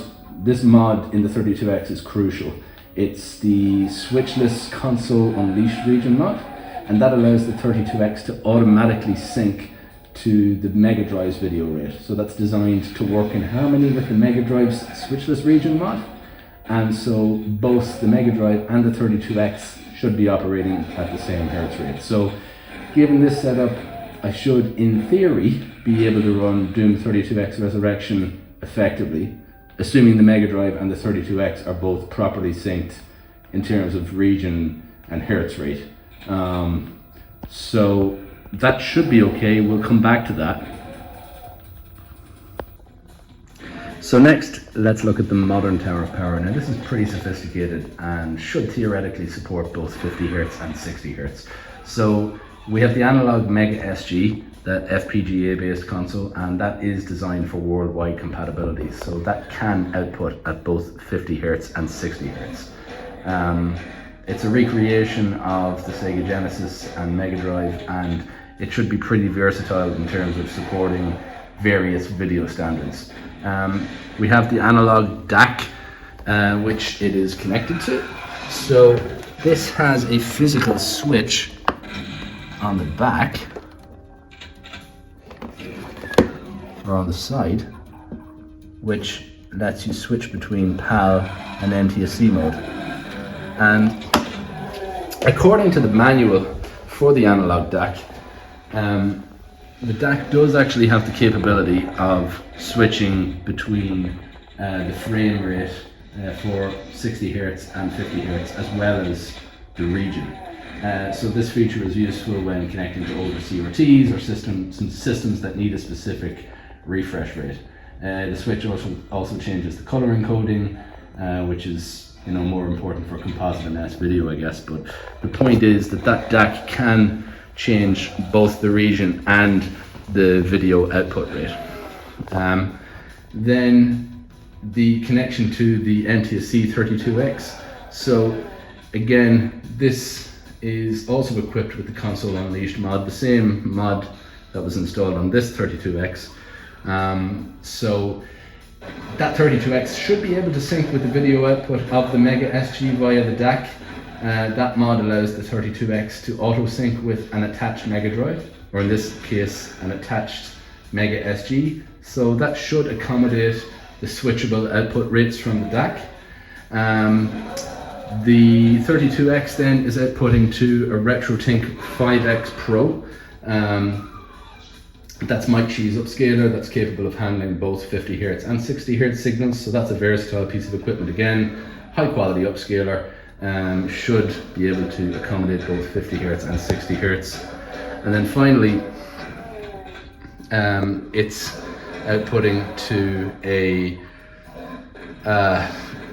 in the 32X is crucial. It's the switchless console unleashed region mod, and that allows the 32X to automatically sync to the Mega Drive's video rate. So that's designed to work in harmony with the Mega Drive's switchless region mod. And so both the Mega Drive and the 32X should be operating at the same Hertz rate. So given this setup, I should, in theory, be able to run Doom 32X Ressurection effectively, assuming the Mega Drive and the 32X are both properly synced in terms of region and Hertz rate. So that should be okay. We'll come back to that. So next, let's look at the modern Tower of Power. Now this is pretty sophisticated and should theoretically support both 50 Hertz and 60 Hertz. So we have the Analogue Mega SG, that FPGA based console, and that is designed for worldwide compatibility. So that can output at both 50 Hertz and 60 Hertz. It's a recreation of the Sega Genesis and Mega Drive, and it should be pretty versatile in terms of supporting various video standards. We have the Analogue DAC, which it is connected to. So this has a physical switch on the back, or on the side, which lets you switch between PAL and NTSC mode. And according to the manual for the Analogue DAC, the DAC does actually have the capability of switching between the frame rate for 60 Hertz and 50 Hertz, as well as the region. So this feature is useful when connecting to older CRTs or systems that need a specific refresh rate. The switch also changes the color encoding, which is more important for composite and S video, I guess. But the point is that DAC can change both the region and the video output rate. Then the connection to the NTSC 32X. So again, this is also equipped with the Console Unleashed mod, the same mod that was installed on this 32X. So that 32X should be able to sync with the video output of the Mega SG via the DAC. That mod allows the 32X to auto sync with an attached Mega Drive, or in this case an attached Mega SG. So that should accommodate the switchable output rates from the DAC. The 32X then is outputting to a RetroTink 5X Pro. That's Mike Shee's upscaler that's capable of handling both 50 Hz and 60 Hz signals. So that's a versatile piece of equipment again. High quality upscaler, should be able to accommodate both 50 Hz and 60 Hz. And then finally, it's outputting to a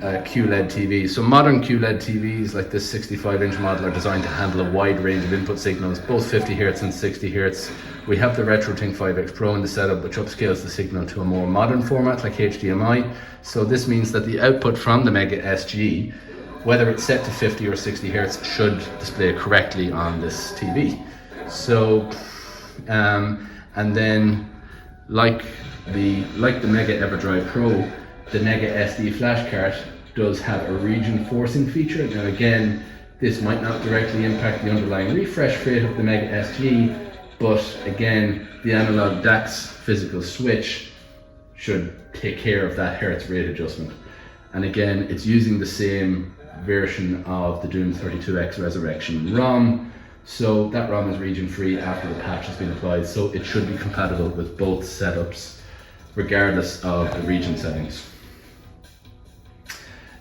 QLED TV. So modern QLED TVs like this 65-inch model are designed to handle a wide range of input signals, both 50 Hz and 60 Hz. We have the RetroTink 5X Pro in the setup, which upscales the signal to a more modern format like HDMI. So this means that the output from the Mega SG, whether it's set to 50 or 60 Hz, should display correctly on this TV. So, and then like the Mega EverDrive Pro, the Mega SD flash card does have a region forcing feature. Now again, this might not directly impact the underlying refresh rate of the Mega SG, but again, the Analogue DAC's physical switch should take care of that Hertz rate adjustment. And again, it's using the same version of the Doom 32X Ressurection ROM. So that ROM is region free after the patch has been applied. So it should be compatible with both setups, regardless of the region settings.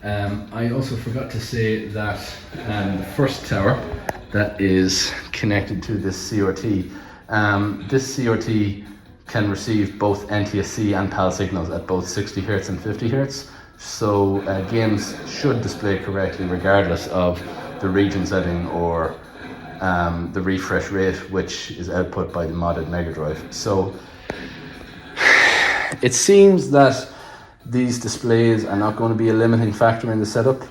I also forgot to say that the first tower that is connected to this CRT, this CRT can receive both NTSC and PAL signals at both 60 Hz and 50 Hz. So games should display correctly regardless of the region setting or the refresh rate, which is output by the modded Mega Drive. So it seems that these displays are not going to be a limiting factor in the setup.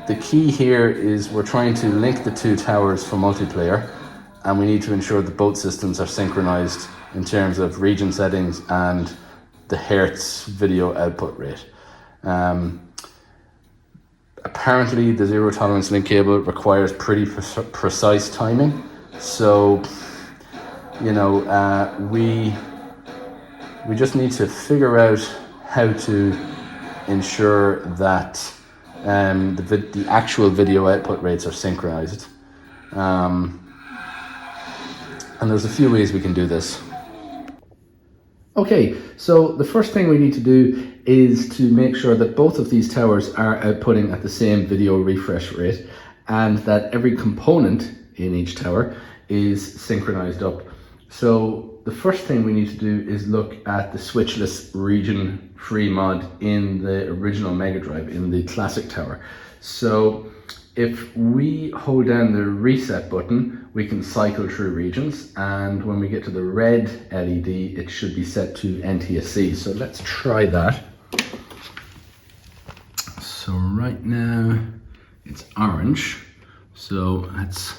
The key here is we're trying to link the two towers for multiplayer, and we need to ensure that both systems are synchronized in terms of region settings and the Hertz video output rate. Apparently the zero tolerance link cable requires pretty precise timing. So, you know, we just need to figure out how to ensure that the actual video output rates are synchronized. And there's a few ways we can do this. Okay, so the first thing we need to do is to make sure that both of these towers are outputting at the same video refresh rate and that every component in each tower is synchronized up. So the first thing we need to do is look at the switchless region free mod in the original Mega Drive, in the classic tower. So if we hold down the reset button, we can cycle through regions, and when we get to the red LED, it should be set to NTSC. So let's try that. So right now it's orange. So let's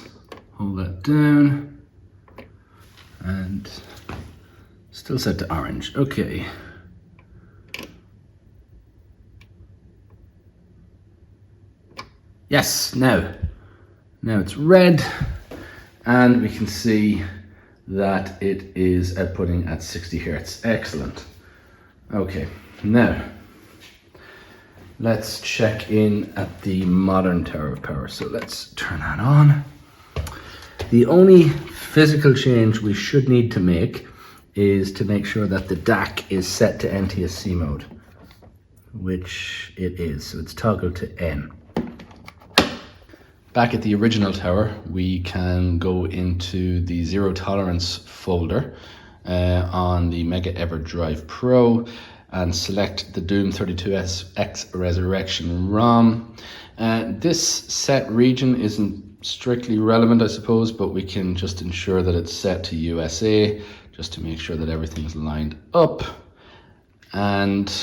hold that down and still set to orange. Okay. Yes, now it's red, and we can see that it is outputting at 60 Hz. Excellent. Okay, now let's check in at the modern Tower of Power. So let's turn that on. The only physical change we should need to make is to make sure that the DAC is set to NTSC mode, which it is. So it's toggled to N. Back at the original tower, we can go into the zero tolerance folder on the Mega EverDrive Pro and select the Doom 32X Ressurection ROM. This set region isn't strictly relevant, I suppose, but we can just ensure that it's set to USA just to make sure that everything's lined up. And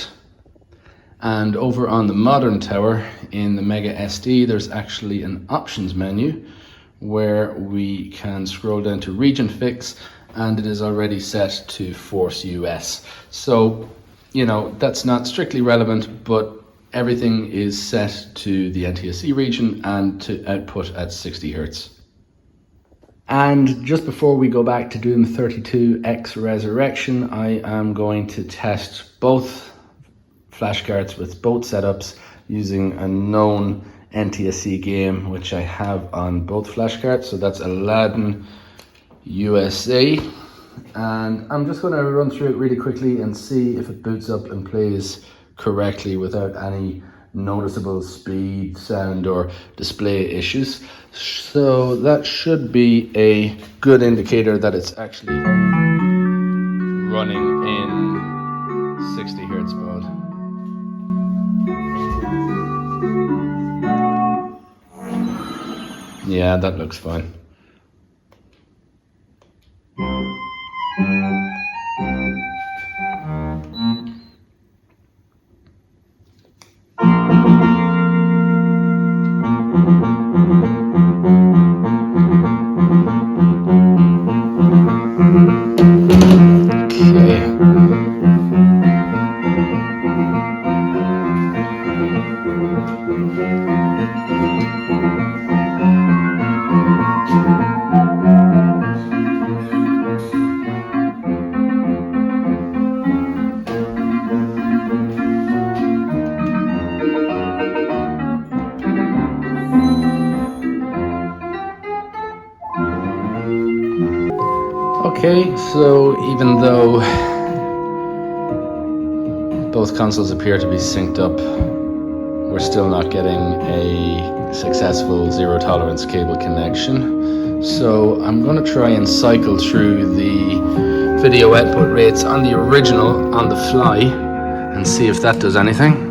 over on the modern tower in the Mega SD, there's actually an options menu where we can scroll down to region fix, and it is already set to force US. So, you know, that's not strictly relevant, but everything is set to the NTSC region and to output at 60 Hertz. And just before we go back to Doom 32X Ressurection, I am going to test both flashcards with both setups using a known NTSC game which I have on both flashcards. So that's Addons USA, and I'm just going to run through it really quickly and see if it boots up and plays correctly without any noticeable speed, sound or display issues. So that should be a good indicator that it's actually running in 60 Hertz mode. Yeah, that looks fine. Okay, so even though both consoles appear to be synced up, we're still not getting a successful zero tolerance cable connection. So I'm going to try and cycle through the video output rates on the original on the fly and see if that does anything.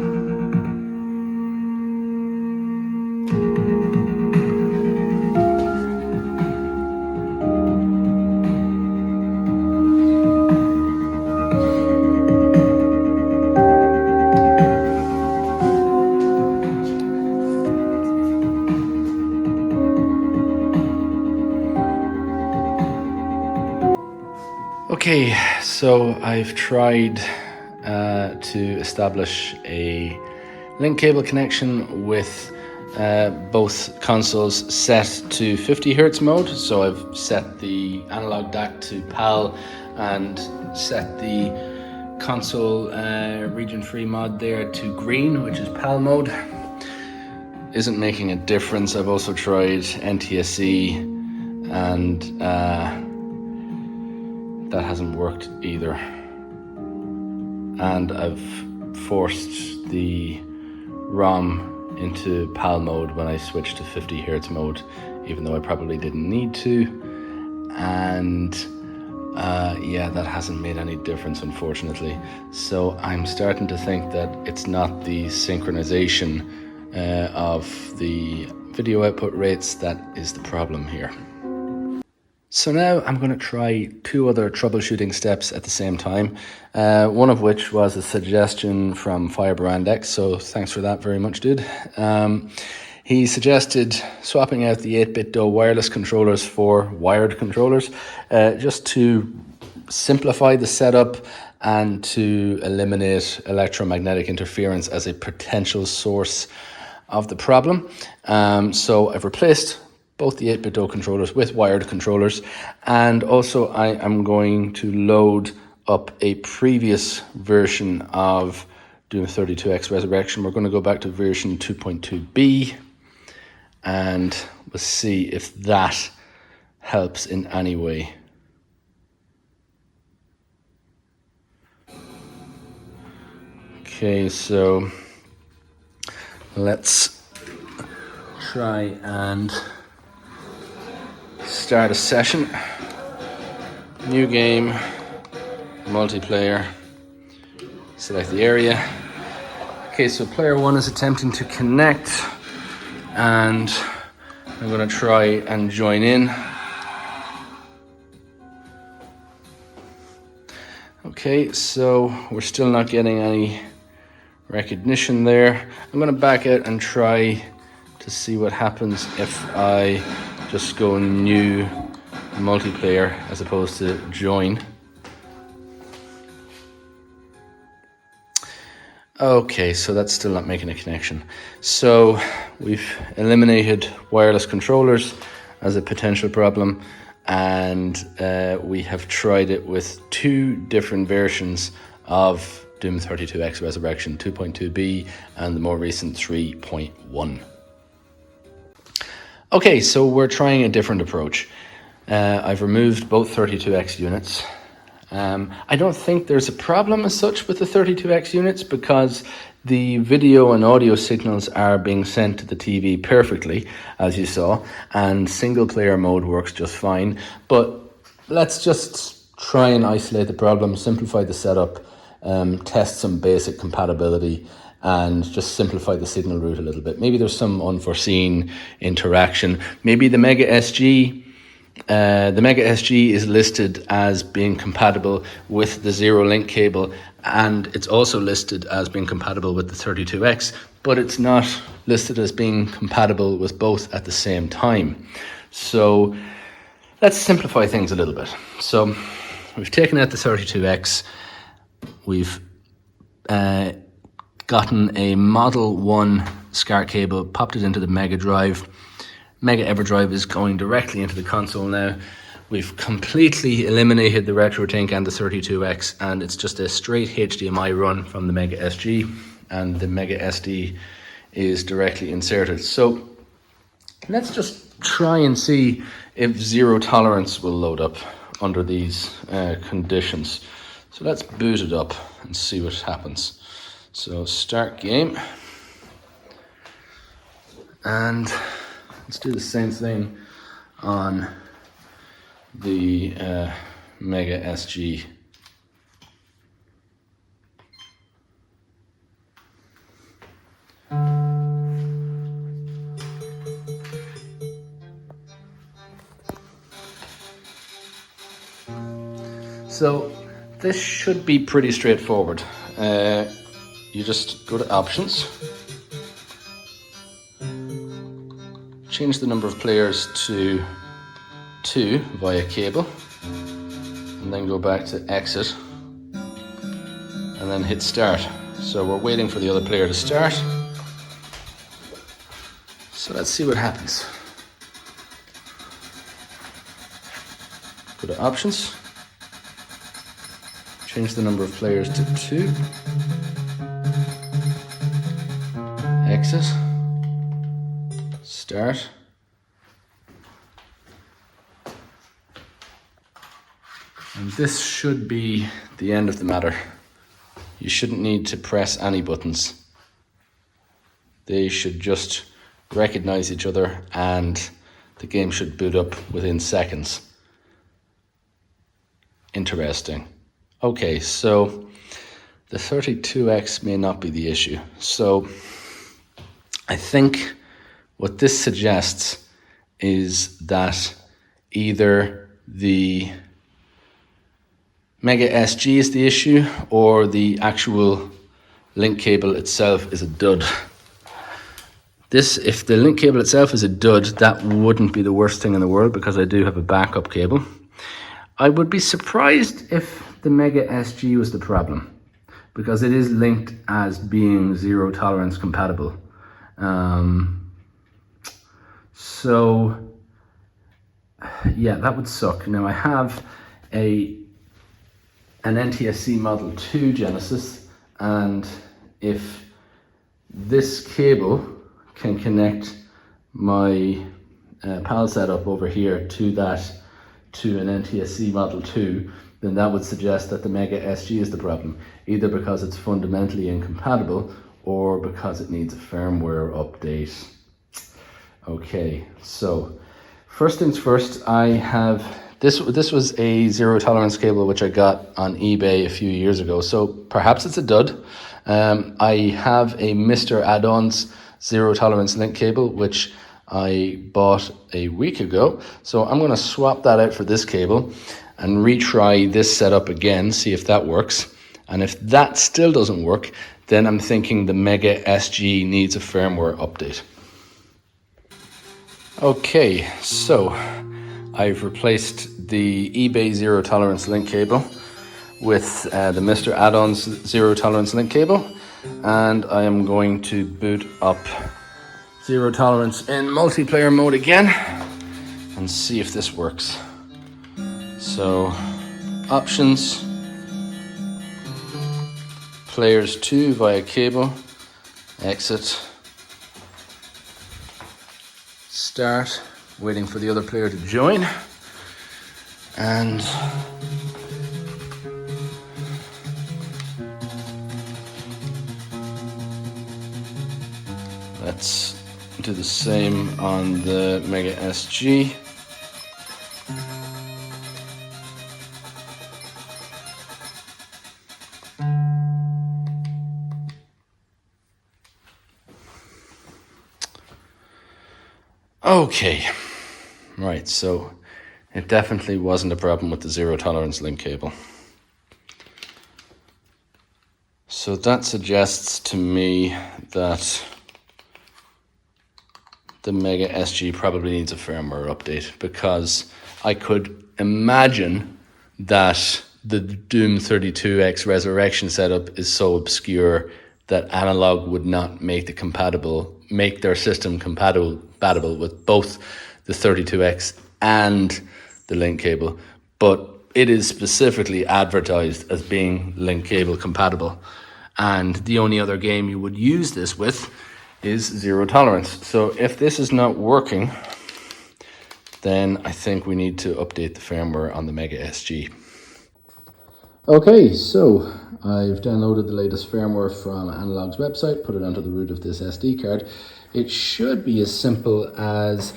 Okay, so I've tried to establish a link cable connection with both consoles set to 50 Hertz mode. So I've set the analog DAC to PAL and set the console region free mod there to green, which is PAL mode. Isn't making a difference. I've also tried NTSC and that hasn't worked either. And I've forced the ROM into PAL mode when I switched to 50 Hertz mode, even though I probably didn't need to. And yeah, that hasn't made any difference, unfortunately. So I'm starting to think that it's not the synchronization of the video output rates that is the problem here. So now I'm going to try two other troubleshooting steps at the same time, one of which was a suggestion from FirebrandX, so thanks for that very much, dude. He suggested swapping out the 8-bit DO wireless controllers for wired controllers, just to simplify the setup and to eliminate electromagnetic interference as a potential source of the problem. So I've replaced both the 8-bit DO controllers with wired controllers, and also I am going to load up a previous version of Doom 32X Ressurection. We're going to go back to version 2.2b and we'll see if that helps in any way. Okay, so let's try and start a session. New game, multiplayer, select the area. Okay, so player one is attempting to connect and I'm going to try and join in. Okay, so we're still not getting any recognition there. I'm going to back out and try to see what happens if I just go new multiplayer as opposed to join. Okay, so that's still not making a connection. So we've eliminated wireless controllers as a potential problem, and we have tried it with two different versions of Doom 32X Ressurection, 2.2b and the more recent 3.1. Okay, so we're trying a different approach. I've removed both 32X units. I don't think there's a problem as such with the 32X units because the video and audio signals are being sent to the TV perfectly, as you saw, and single player mode works just fine. But let's just try and isolate the problem, simplify the setup, test some basic compatibility, and just simplify the signal route a little bit. Maybe there's some unforeseen interaction. Maybe the Mega SG is listed as being compatible with the Zero Link cable, and it's also listed as being compatible with the 32X, but it's not listed as being compatible with both at the same time. So let's simplify things a little bit. So we've taken out the 32X, we've gotten a Model 1 SCART cable, popped it into the Mega Drive. Mega EverDrive is going directly into the console now. We've completely eliminated the RetroTink and the 32X, and it's just a straight HDMI run from the Mega SG, and the Mega SD is directly inserted. So let's just try and see if zero tolerance will load up under these conditions. So let's boot it up and see what happens. So start game, and let's do the same thing on the Mega SG. So this should be pretty straightforward. You just go to options, change the number of players to 2 via cable, and then go back to exit, and then hit start. So we're waiting for the other player to start. So let's see what happens. Go to options, change the number of players to 2, exit, start. And this should be the end of the matter. You shouldn't need to press any buttons. They should just recognize each other and the game should boot up within seconds. Interesting. Okay, so the 32X may not be the issue. So I think what this suggests is that either the Mega SG is the issue or the actual link cable itself is a dud. If the link cable itself is a dud, that wouldn't be the worst thing in the world because I do have a backup cable. I would be surprised if the Mega SG was the problem because it is linked as being zero tolerance compatible. So yeah, that would suck. Now I have an NTSC Model 2 Genesis, and if this cable can connect my PAL setup over here to an NTSC Model 2, then that would suggest that the Mega SG is the problem, either because it's fundamentally incompatible or because it needs a firmware update. Okay, so first things first, I have this was a zero tolerance cable which I got on eBay a few years ago, so perhaps it's a dud. I have a Mr. Addons zero tolerance link cable which I bought a week ago, so I'm going to swap that out for this cable, and retry this setup again, see if that works. And if that still doesn't work, then I'm thinking the Mega SG needs a firmware update. Okay, so I've replaced the eBay zero tolerance link cable with the Mr. Addons zero tolerance link cable, and I am going to boot up zero tolerance in multiplayer mode again and see if this works. So options, players 2 via cable, exit, start, waiting for the other player to join, and let's do the same on the Mega SG. Okay, right, so it definitely wasn't a problem with the zero tolerance link cable. So that suggests to me that the Mega SG probably needs a firmware update, because I could imagine that the Doom 32X Ressurection setup is so obscure that Analogue would not make their system compatible with both the 32X and the link cable, but it is specifically advertised as being link cable compatible, and the only other game you would use this with is zero tolerance. So if this is not working, then I think we need to update the firmware on the Mega SG. Okay, so I've downloaded the latest firmware from Analogue's website, put it onto the root of this SD card. It should be as simple as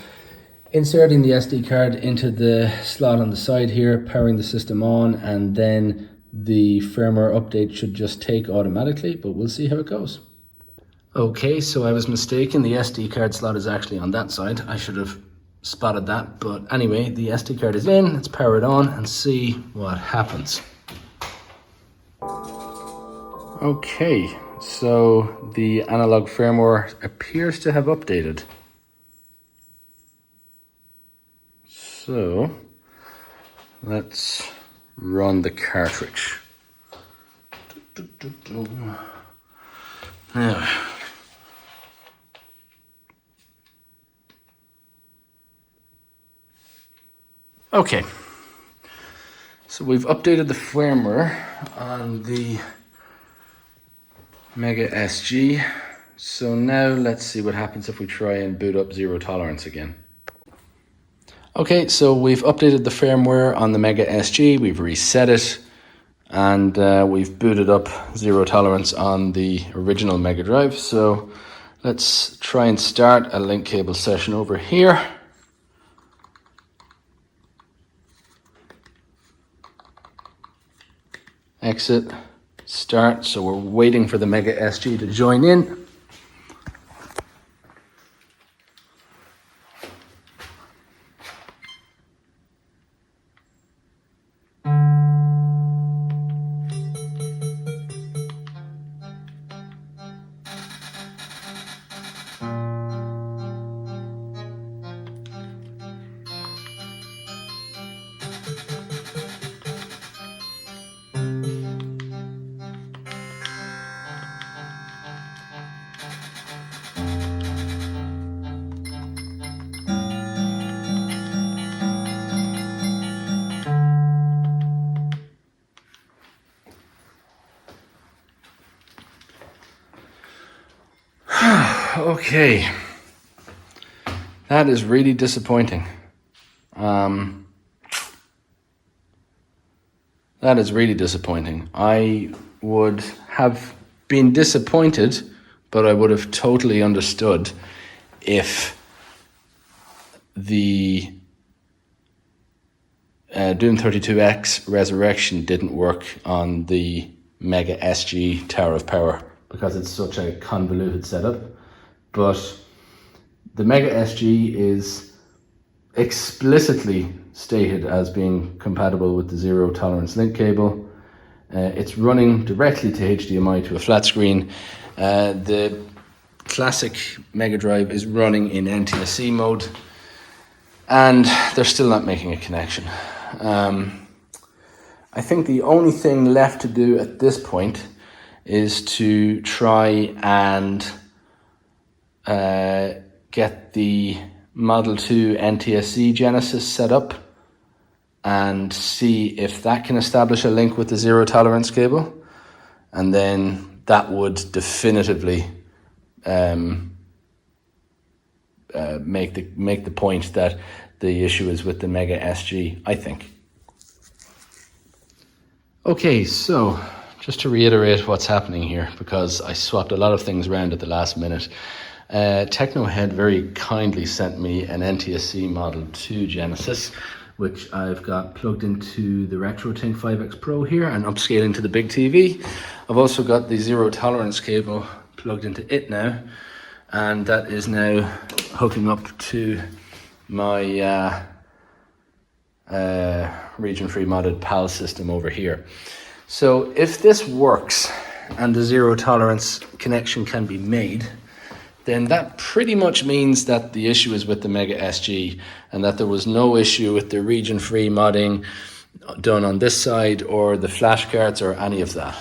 inserting the SD card into the slot on the side here, powering the system on, and then the firmware update should just take automatically, but we'll see how it goes. Okay, so I was mistaken. The SD card slot is actually on that side. I should have spotted that, but anyway, the SD card is in. Let's power it on and see what happens. Okay, so the Analogue firmware appears to have updated. So let's run the cartridge. Now, okay, so we've updated the firmware on the Mega SG. So now let's see what happens if we try and boot up zero tolerance again. Okay, so we've updated the firmware on the Mega SG, we've reset it, and we've booted up zero tolerance on the original Mega Drive. So let's try and start a link cable session over here. Exit, start. So we're waiting for the Mega SG to join in. Okay, that is really disappointing. That is really disappointing. I would have been disappointed, but I would have totally understood if the Doom 32X Ressurection didn't work on the Mega SG Tower of Power, because it's such a convoluted setup. But the Mega SG is explicitly stated as being compatible with the zero tolerance link cable. It's running directly to HDMI to a flat screen. The classic Mega Drive is running in NTSC mode, and they're still not making a connection. I think the only thing left to do at this point is to try and get the Model 2 NTSC Genesis set up and see if that can establish a link with the zero tolerance cable, and then that would definitively make the point that the issue is with the Mega SG, I think. Okay, so just to reiterate what's happening here, because I swapped a lot of things around at the last minute. Technohead very kindly sent me an NTSC Model 2 Genesis, which I've got plugged into the Retrying 5X Pro here and upscaling to the big TV. I've also got the zero tolerance cable plugged into it now, and that is now hooking up to my region-free modded PAL system over here. So if this works and the zero tolerance connection can be made, then that pretty much means that the issue is with the Mega SG and that there was no issue with the region-free modding done on this side or the flash cards or any of that.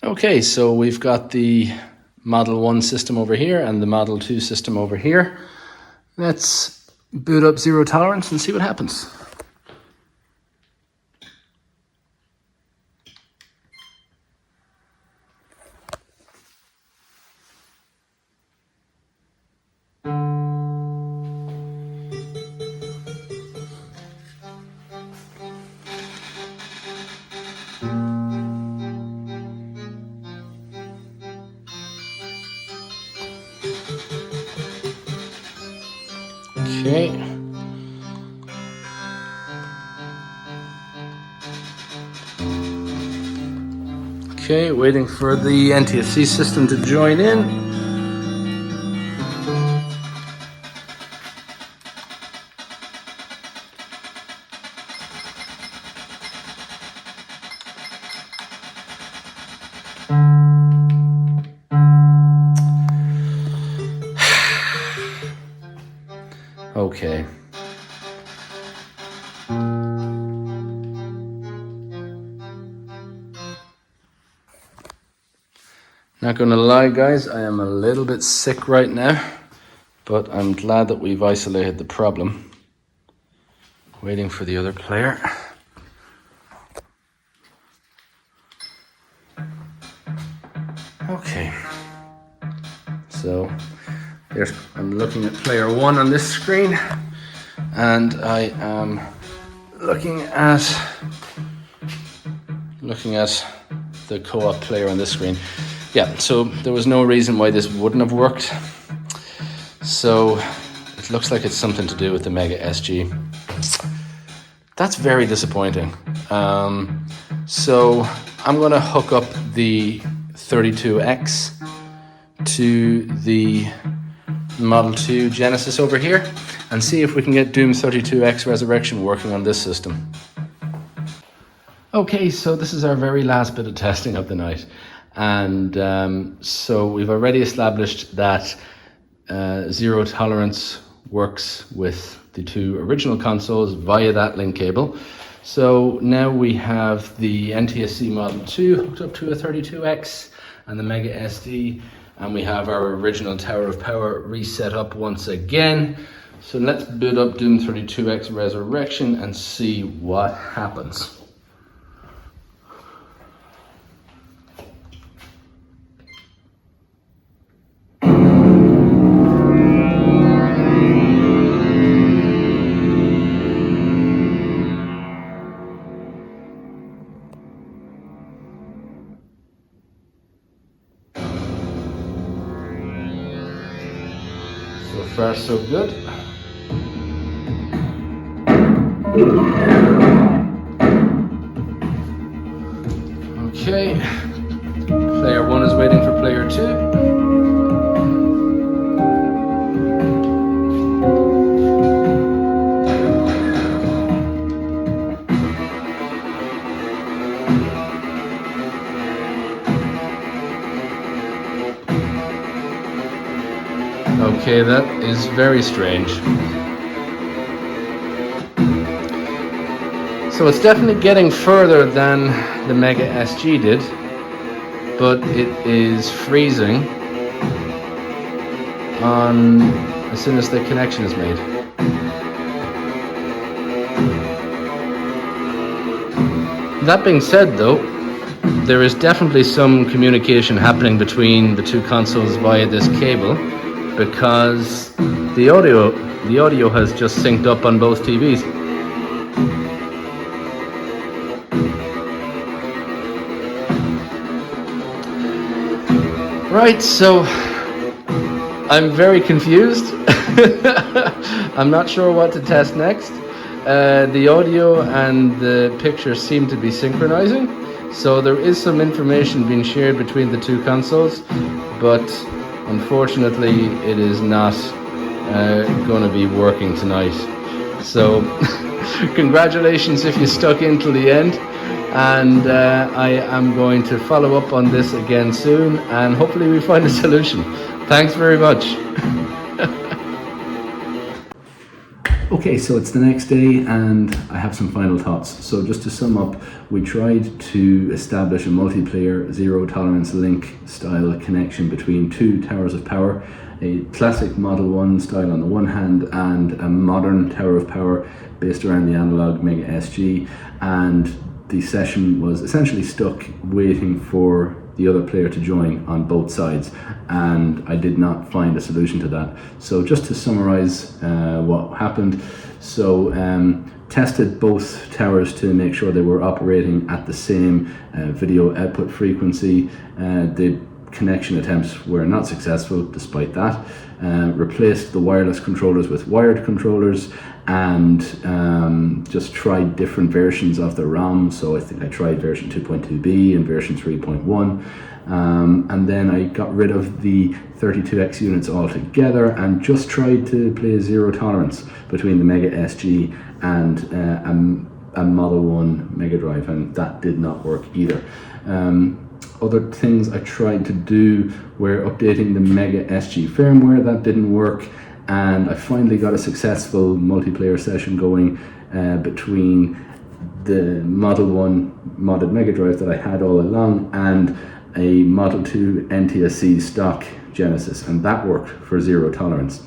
Okay, so we've got the Model 1 system over here and the Model 2 system over here. Let's boot up zero tolerance and see what happens. Okay. Okay, waiting for the NTSC system to join in. Okay. Not gonna lie, guys, I am a little bit sick right now, but I'm glad that we've isolated the problem. Waiting for the other player. Okay. So there's, I'm looking at player 1 on this screen, and I am looking at the co-op player on this screen. Yeah, so there was no reason why this wouldn't have worked. So it looks like it's something to do with the Mega SG. That's very disappointing. So I'm gonna hook up the 32X to the Model 2 Genesis over here and see if we can get Doom 32X Ressurection working on this system. Okay, so this is our very last bit of testing of the night. And so we've already established that zero tolerance works with the two original consoles via that link cable. So now we have the NTSC Model 2 hooked up to a 32X and the Mega SD, and we have our original Tower of Power reset up once again. So let's boot up Doom 32X Ressurection and see what happens. So far, so good. Okay, player 1 is waiting for player 2. Okay, that is very strange. So it's definitely getting further than the Mega SG did, but it is freezing on as soon as the connection is made. That being said though, there is definitely some communication happening between the two consoles via this cable, because the audio has just synced up on both TVs. Right, so I'm very confused. I'm not sure what to test next. The audio and the picture seem to be synchronizing, so there is some information being shared between the two consoles, but unfortunately it is not going to be working tonight. So congratulations if you stuck in till the end, and I am going to follow up on this again soon, and hopefully we find a solution. Thanks very much. Okay, so it's the next day and I have some final thoughts. So just to sum up, we tried to establish a multiplayer zero tolerance link style connection between two towers of power, a classic Model 1 style on the one hand and a modern tower of power based around the Analogue Mega SG, and the session was essentially stuck waiting for the other player to join on both sides, and I did not find a solution to that. So just to summarize what happened, so tested both towers to make sure they were operating at the same video output frequency. The connection attempts were not successful despite that. Replaced the wireless controllers with wired controllers, and just tried different versions of the ROM. So I think I tried version 2.2b and version 3.1, and then I got rid of the 32X units altogether and just tried to play a zero tolerance between the Mega SG and a Model 1 Mega Drive, and that did not work either. Other things I tried to do were updating the Mega SG firmware. That didn't work, and I finally got a successful multiplayer session going between the Model 1 modded Mega Drive that I had all along and a Model 2 NTSC stock Genesis, and that worked for zero tolerance.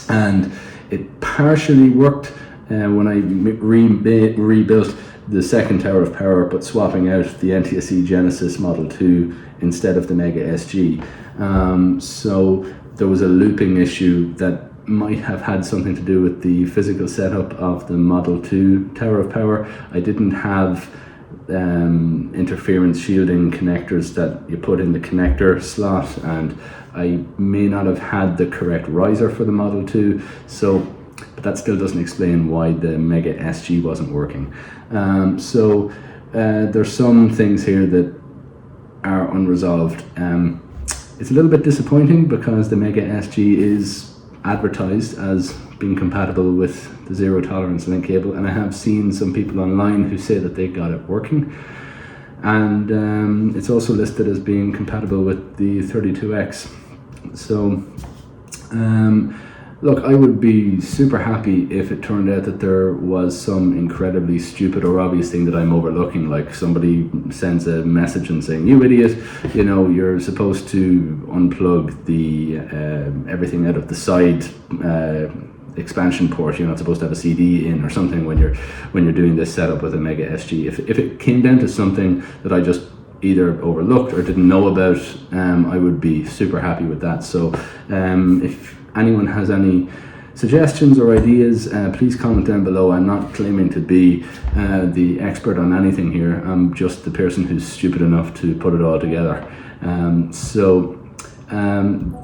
And it partially worked when I rebuilt the second tower of power, but swapping out the NTSC Genesis Model 2 instead of the Mega SG. So there was a looping issue that might have had something to do with the physical setup of the Model 2 tower of power. I didn't have interference shielding connectors that you put in the connector slot, and I may not have had the correct riser for the Model 2, but that still doesn't explain why the Mega SG wasn't working. There's some things here that are unresolved. It's a little bit disappointing because the Mega SG is advertised as being compatible with the zero tolerance link cable, and I have seen some people online who say that they got it working, and it's also listed as being compatible with the 32X. So look, I would be super happy if it turned out that there was some incredibly stupid or obvious thing that I'm overlooking, like somebody sends a message and saying, "You idiot, you know, you're supposed to unplug the everything out of the side expansion port. You're not supposed to have a CD in or something when you're doing this setup with a Mega SG." If it came down to something that I just either overlooked or didn't know about, I would be super happy with that. So if anyone has any suggestions or ideas, please comment down below. I'm not claiming to be the expert on anything here. I'm just the person who's stupid enough to put it all together.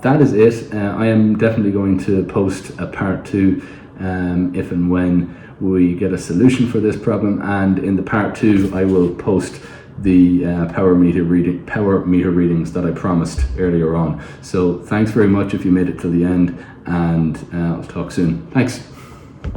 That is it. I am definitely going to post a part 2 if and when we get a solution for this problem, and in the part 2 I will post the power meter readings that I promised earlier on. So thanks very much if you made it to the end, and I'll talk soon. Thanks.